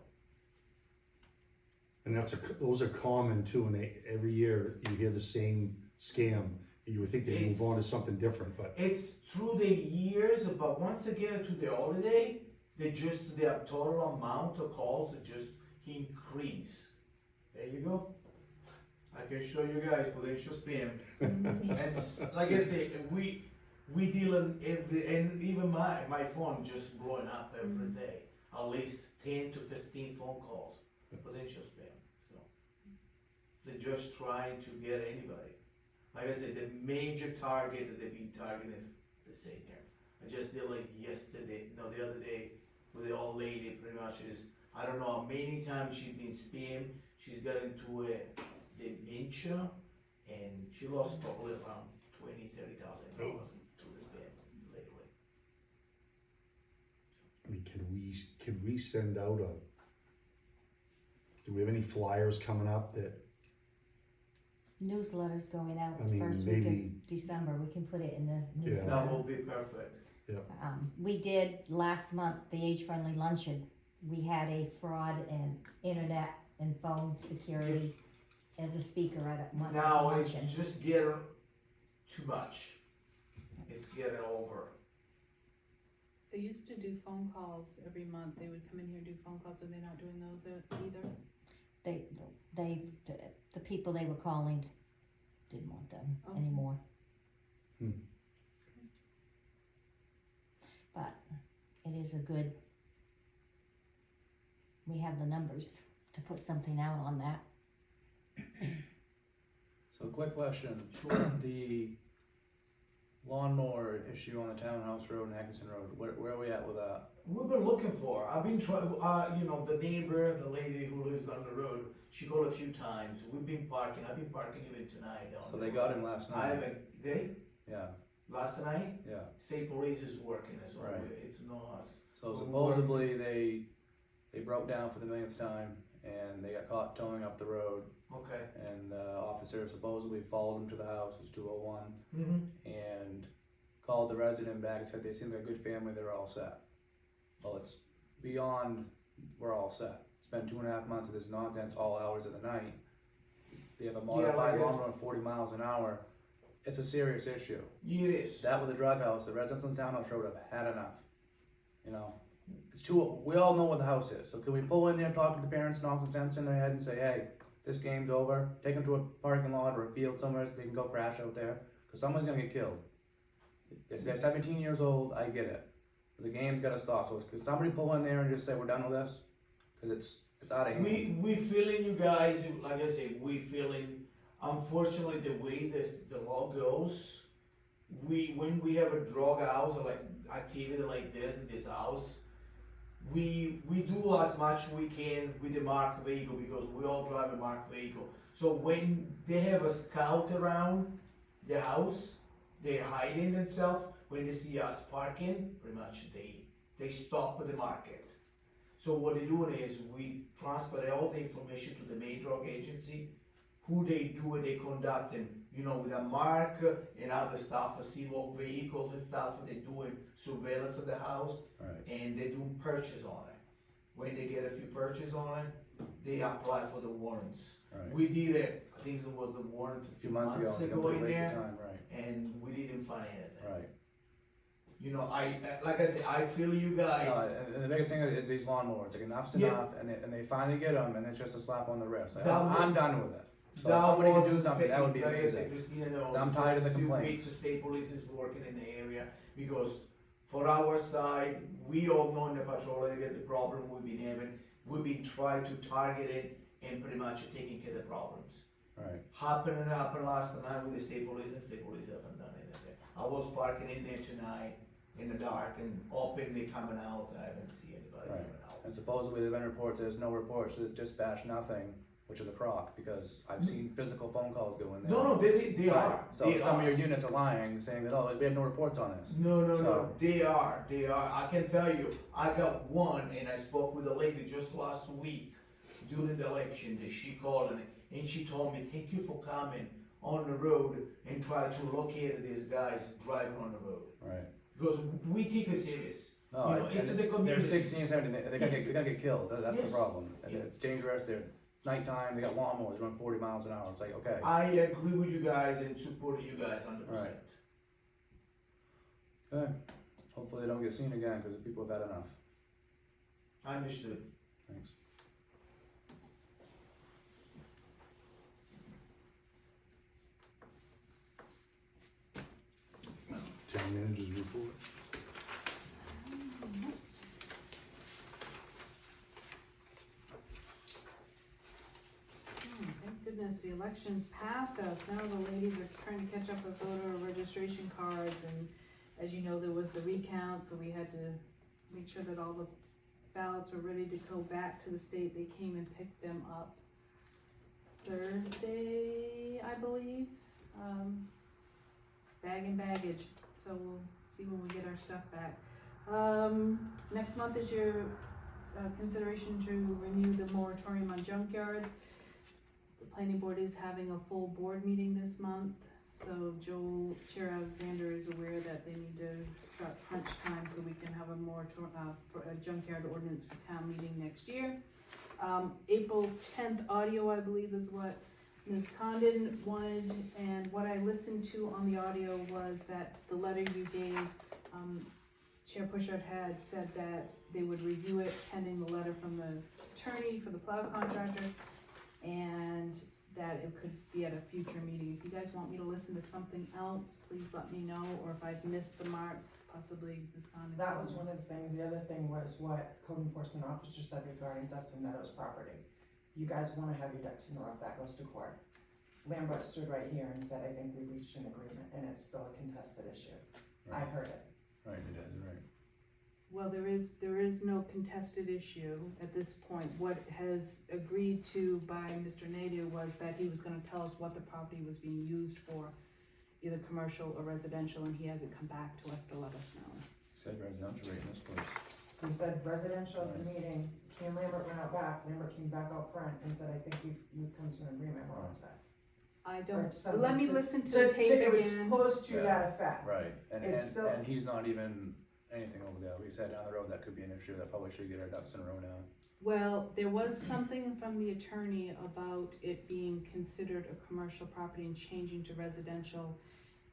And those are common too, and every year you hear the same scam. You would think they'd move on to something different, but It's through the years, but once again to the holiday, the total amount of calls just increase. There you go. I can show you guys potential spam. And like I say, we deal in and even my phone just blowing up every day. At least 10 to 15 phone calls, potential spam. So they're just trying to get anybody. Like I said, the major target that they've been targeting is the senior. I just did like the other day, with the old lady pretty much is, I don't know how many times she's been spammed. She's got into a dementia and she lost probably around $20,000-$30,000 through the spam lately. I mean, can we send out do we have any flyers coming up that, Newsletters going out I the mean, first week maybe- of December, we can put it in the Yeah. That newsletter. will be perfect. We did last month, the age-friendly luncheon. We had a fraud and internet and phone security as a speaker at one Now luncheon. it's just getting too much. It's getting over. They used to do phone calls every month. They would come in here and do phone calls. Are they not doing those either? The people they were calling didn't want them Okay. anymore. Hmm. But it is we have the numbers to put something out on that. So quick question, the lawnmower issue on the Townhouse Road and Atkinson Road, where are we at with that? We've been looking for, I've been trying, the neighbor, the lady who lives down the road, she called a few times. We've been parking, I've been parking even tonight down So there. they got him last I night? haven't, Yeah, last night, yeah. state police is working as well, Right. it's not us. So Well, supposedly they broke down for the millionth time and they got caught towing up the road, Okay. and the officer supposedly followed them to the house, it was 201, Mm-hmm. and called the resident back and said they seemed like a good family, they're all set. Well, it's beyond, we're all set. It's been 2.5 months of this nonsense all hours of the night. They have a modified like lawnmower at 40 miles an hour. It's a serious issue. Yeah, it is. That with the drug house, the residents on Townhouse Road have had enough. You know, we all know what the house is, so can we pull in there, talk to the parents, knock the fence in their head and say, hey, this game's over, take them to a parking lot or a field somewhere so they can go crash out there, cause someone's gonna get killed. If they're 17 years old, I get it, but the game's gotta stop, so could somebody pull in there and just say, we're done with this? Cause it's out of hand. We feeling you guys, like I say, we feeling, unfortunately, the way the law goes, when we have a drug house or like activity like this in this house, we do as much we can with the marked vehicle because we all drive a marked vehicle. So when they have a scout around the house, they're hiding themselves. When they see us parking, pretty much they stop at the market. So what they're doing is we transfer all the information to the Maine Drug Agency, who they do and they conduct you know, with a mark and other stuff, see what vehicles and stuff, they doing surveillance of the house, Right. and they do purchase on it. When they get a few purchase on it, they apply for the warrants. Right. We did it, I think it was the warrant A few months ago, it's a in complete waste of there, time, right, and we didn't find anything. right. You know, like I said, I feel you guys. And the biggest thing is these lawnmowers, like enough's Yeah. enough, and they finally get them, and it's just a slap on the wrist. Like, That I'm wa- done with it. So if That somebody was can do the something, that thing, would be like I said, amazing. Christina knows. I'm tired of the this 2 complaints. weeks the state police is working in the area, because for our side, we all know in the patrol area, the problem we've been trying to target it and pretty much taking care of the problems. Right, Happened last night with the state police, and state police haven't done anything. I was parking in there tonight in the dark and openly coming out, I haven't seen anybody Right. coming out. and supposedly there've been reports, there's no reports to dispatch, nothing, which is a crock, because I've seen physical phone calls go in there. No, they Right. are. So They some are. of your units are lying, saying that, oh, we have no reports on this. No, So- they are, I can tell you, I got one, and I spoke with a lady just last week during the election, that she called and she told me, thank you for coming on the road and try to locate these guys driving on the road. Right. Because we take it serious. No, You know, it's and the they're community. 16, 17, they're gonna get killed, that's the Yes. problem. And Yeah. it's dangerous, it's nighttime, they got lawnmowers, run 40 miles an hour, it's like, okay. I agree with you guys and support you guys 100%. Right. Okay. Hopefully they don't get seen again, because people have had enough. Understood. Thanks. Town managers report. Oops. Thank goodness the election's passed us. Now the ladies are trying to catch up with voter registration cards, and as you know, there was the recount, so we had to make sure that all the ballots were ready to go back to the state. They came and picked them up Thursday, I believe. Bag and baggage, so we'll see when we get our stuff back. Next month is your consideration to renew the moratorium on junkyards. The planning board is having a full board meeting this month, so Joel, Chair Alexander is aware that they need to start crunch time so we can have a moratorium, for a junkyard ordinance for town meeting next year. April 10th audio, I believe, is what Ms. Condon wanted, and what I listened to on the audio was that the letter you gave, Chair Pushart had said that they would review it pending the letter from the attorney for the plow contractor, and that it could be at a future meeting. If you guys want me to listen to something else, please let me know, or if I've missed the mark, possibly Ms. Condon. That was one of the things. The other thing was what code enforcement officer said regarding Dustin Meadows property. You guys wanna have your ducks in a row if that goes to court. Lambert stood right here and said, I think we reached an agreement, and it's still a contested issue. I Right, heard it. right, it is, right. Well, there is no contested issue at this point. What has agreed to by Mr. Nadeau was that he was gonna tell us what the property was being used for, either commercial or residential, and he hasn't come back to us to let us know. Said residential rate in this place. He said residential at the meeting, he and Lambert went out back, Lambert came back out front and said, I think we've come to an agreement, we're all set. I Or don't, something let me to- listen to the tape It was again. close to Yeah. that effect. Right, and It's still- and he's not even anything over there, we said down the road that could be an issue, that probably should get our ducks in a row now. Well, there was something from the attorney about it being considered a commercial property and changing to residential.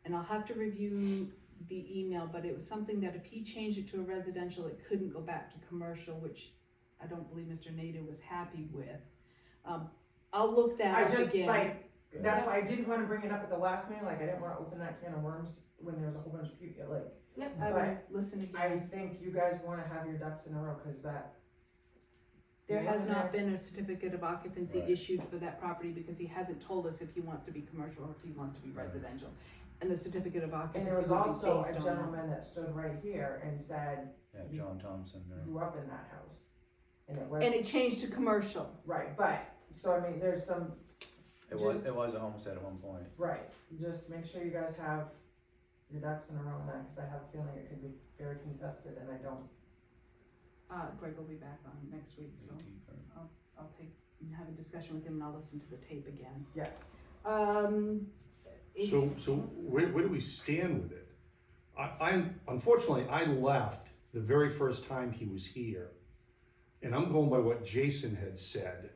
And I'll have to review the email, but it was something that if he changed it to a residential, it couldn't go back to commercial, which I don't believe Mr. Nadeau was happy with. I'll look that I up just, again. like, that's why I didn't wanna bring it up at the last meeting, like, I didn't wanna open that can of worms when there was a whole bunch of people, like, Yep, I will listen I again. think you guys wanna have your ducks in a row, cause that. There has Wasn't not there- been a certificate of occupancy Right. issued for that property because he hasn't told us if he wants to be commercial or if he wants to be Right. residential. And the certificate of And occupancy there was would be also based a on that. gentleman that stood right here and said, Yeah, John Thompson, right. grew up in that house. And it was, And it changed to commercial. right, but, so I mean, there's some, It was a homestead at one point. right, just make sure you guys have your ducks in a row on that, cause I have a feeling it could be very contested and I don't. Greg will be back on next week, so 18th, right. I'll take and have a discussion with him and I'll listen to the tape again. Yeah. It's- So where do we stand with it? Unfortunately, I left the very first time he was here. And I'm going by what Jason had said.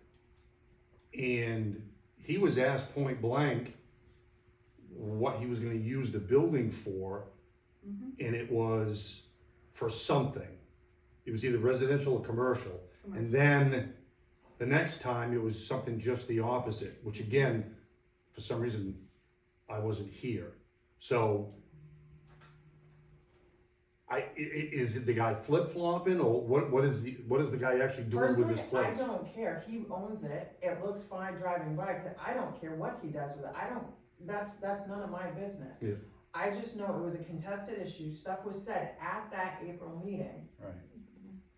And he was asked point blank what he was gonna use the building for. And it was for something. It was either residential or commercial. And then the next time it was something just the opposite, which again, for some reason, I wasn't here. So is it the guy flip-flopping, or what is the guy actually doing with his Personally, I place? don't care, he owns it, it looks fine driving by, 'cause I don't care what he does with it, that's none of my business. Yeah. I just know it was a contested issue, stuff was said at that April meeting Right.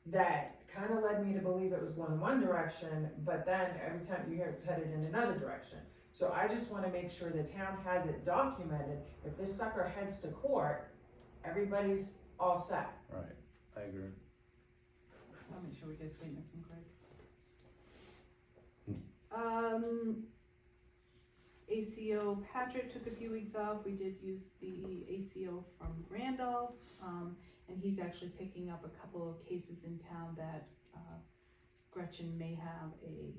that kinda led me to believe it was going one direction, but then every time you hear it's headed in another direction. So I just wanna make sure the town has it documented, if this sucker heads to court, everybody's all set. Right, I agree. I'll make sure we get a statement from Craig. ACO Patrick took a few weeks off, we did use the ACO from Randolph, and he's actually picking up a couple of cases in town that, Gretchen may have a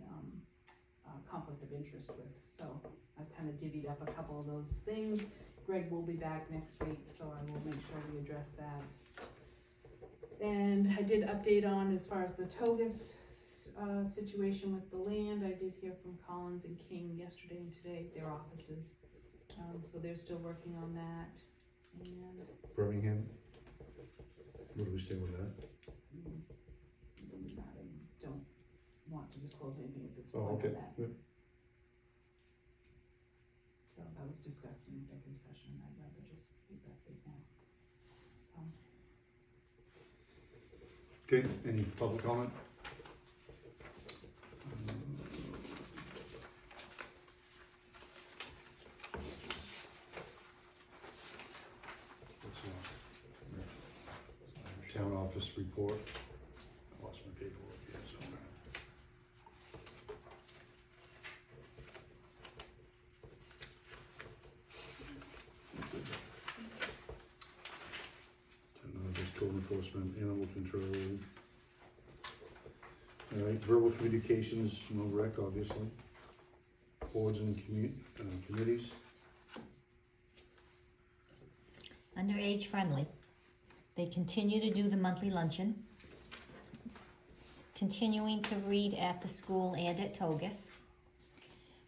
conflict of interest with, so I've kind of divvied up a couple of those things. Greg will be back next week, so I will make sure we address that. And I did update on as far as the Togus situation with the land. I did hear from Collins and King yesterday and today, their offices. So they're still working on that. And Birmingham? Where do we stand with that? I don't want to disclose anything at this Oh, point on okay. that. Yeah. So that was discussed in executive session, I'd rather just leave that big now. So, Okay, any public comment? What's next? Town office report. I lost my paperwork here somewhere. Just code enforcement, animal control. All right, verbal communications, no rec, obviously. Boards and committees. Under age friendly, they continue to do the monthly luncheon, continuing to read at the school and at Togus.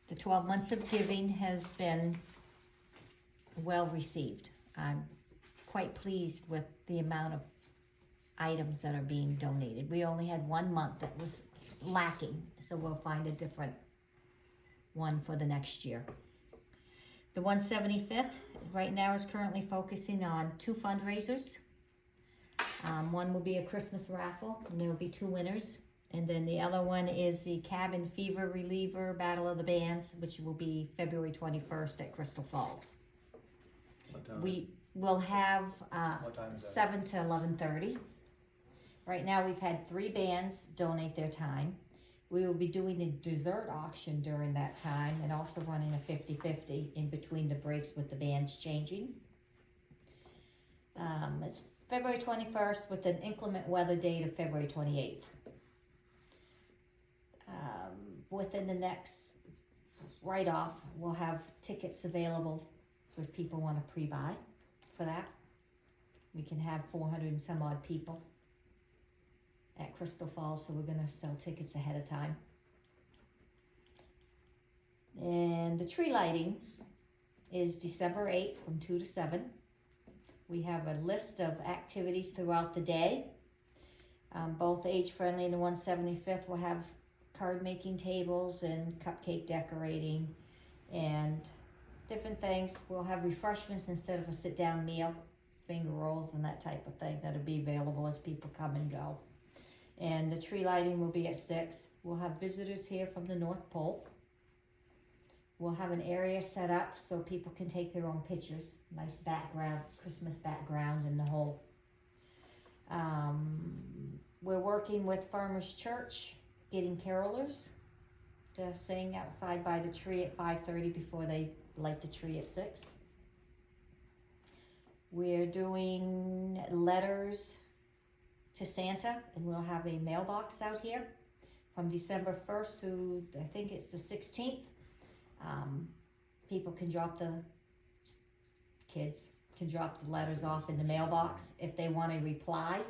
The 12 months of giving has been well received. I'm quite pleased with the amount of items that are being donated. We only had 1 month that was lacking, so we'll find a different one for the next year. The 175th right now is currently focusing on 2 fundraisers. One will be a Christmas raffle, and there will be 2 winners. And then the other one is the Cabin Fever Reliever Battle of the Bands, which will be February 21st at Crystal Falls. What time? We will have What time is that? 7 to 11:30. Right now, we've had 3 bands donate their time. We will be doing a dessert auction during that time and also running a 50-50 in between the breaks with the bands changing. It's February 21st with an inclement weather date of February 28th. Within the next write-off, we'll have tickets available if people want to pre-buy for that. We can have 400 and some odd people at Crystal Falls, so we're gonna sell tickets ahead of time. And the tree lighting is December 8th from 2 to 7. We have a list of activities throughout the day. Both age friendly and the 175th will have card making tables and cupcake decorating and different things. We'll have refreshments instead of a sit down meal, finger rolls and that type of thing that'll be available as people come and go. And the tree lighting will be at 6. We'll have visitors here from the North Pole. We'll have an area set up so people can take their own pictures. Nice background, Christmas background in the whole. We're working with Farmers Church, getting carolers to sing outside by the tree at 5:30 before they light the tree at 6. We're doing letters to Santa, and we'll have a mailbox out here from December 1st to, I think it's the 16th. People can drop kids can drop the letters off in the mailbox. If they want to reply,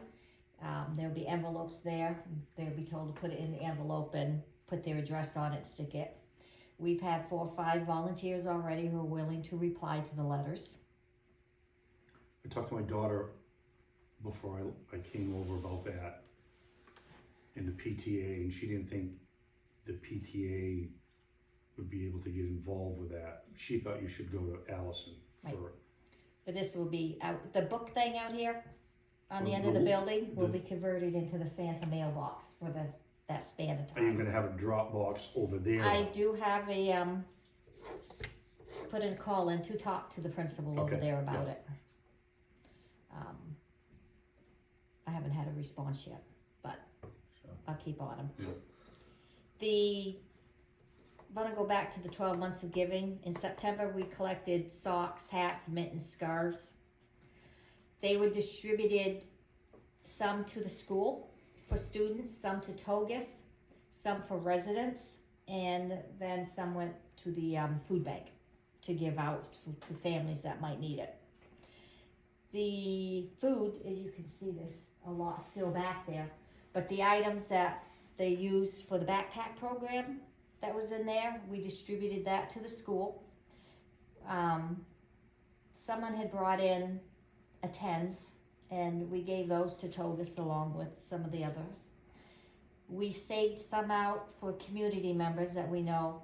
there'll be envelopes there. They'll be told to put it in the envelope and put their address on it, stick it. We've had 4 or 5 volunteers already who are willing to reply to the letters. I talked to my daughter before I came over about that in the PTA, and she didn't think the PTA would be able to get involved with that. She thought you should go to Allison for. But this will be out, the book thing out here on the Well, end of the the- building will the- be converted into the Santa mailbox for that span of Are you time. gonna have a drop box over there? I do have a, put in a call in to talk to the principal over Okay, there about yeah. it. I haven't had a response yet, but I'll keep on them. Yeah. Want to go back to the 12 months of giving. In September, we collected socks, hats, mittens, scarves. They were distributed, some to the school for students, some to Togus, some for residents, and then some went to the food bank to give out to families that might need it. The food, as you can see, there's a lot still back there, but the items that they use for the backpack program that was in there, we distributed that to the school. Someone had brought in attends, and we gave those to Togus along with some of the others. We saved some out for community members that we know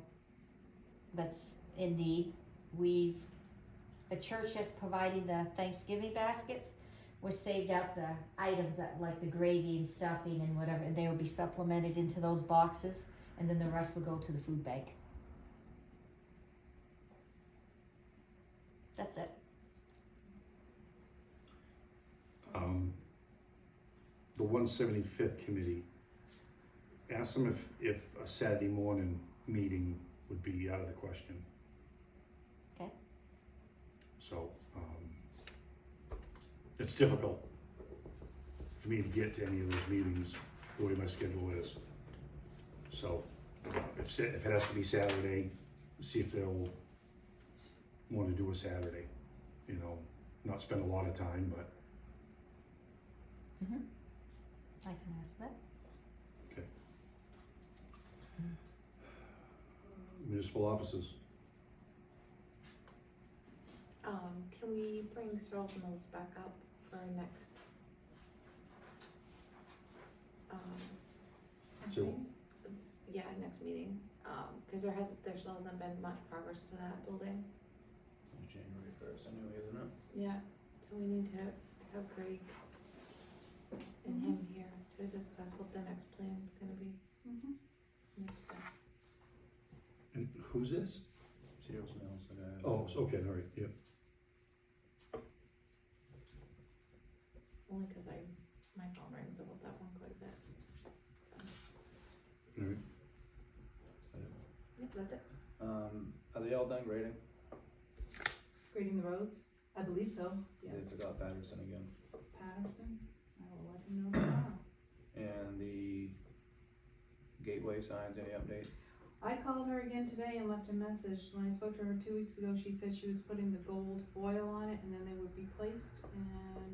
that's in need. The church that's providing the Thanksgiving baskets, we saved out the items that like the gravy and stuffing and whatever, and they will be supplemented into those boxes, and then the rest will go to the food bank. That's it. The 175th committee, ask them if a Saturday morning meeting would be out of the question. Okay. So, it's difficult for me to get to any of those meetings, the way my schedule is. So, if it has to be Saturday, see if they'll want to do a Saturday, not spend a lot of time, but. I can ask that. Municipal offices. Can we bring Searles Mills back up for our next? So, Yeah, next meeting, cause there still hasn't been much progress to that building. January 1st anyway, isn't it? Yeah, so we need to have Craig and him here to discuss what the next plan's gonna be. Next step. and who's this? Seals Mills, the guy. Oh, okay, all right, yeah. Only cause my phone rings about that one quite a bit. All right. Yep, that's it. Are they all done grading? Grading the roads? I believe so, They yes. forgot Patterson again. Patterson, I will let him know tomorrow. And the gateway signs, any update? I called her again today and left a message. When I spoke to her 2 weeks ago, she said she was putting the gold foil on it and then they would be placed, and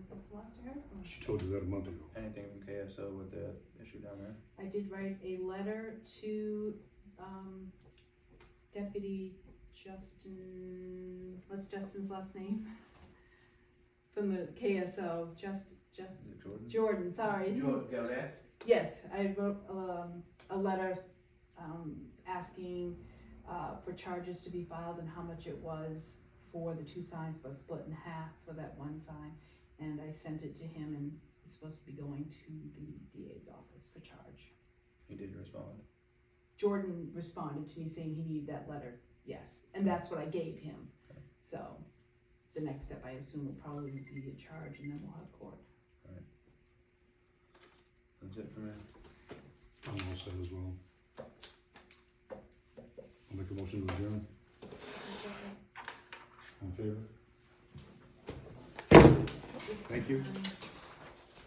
that's the last I heard from her. She told you that a month ago. Anything from KSO with the issue down there? I did write a letter to, Deputy Justin, what's Justin's last name? From the KSO, Is it Jordan? Jordan, sorry. Garrett? Yes, I wrote, a letter, asking, for charges to be filed and how much it was for the 2 signs, but split in half for that 1 sign. And I sent it to him, and it's supposed to be going to the DA's office for charge. He did respond. Jordan responded to me saying he needed that letter, yes, and that's what I gave him. So, the next step I assume will probably be a charge, and then we'll have court. That's it for me. I'm all set as well. I'll make a motion to adjourn. All in favor? This Thank you. is,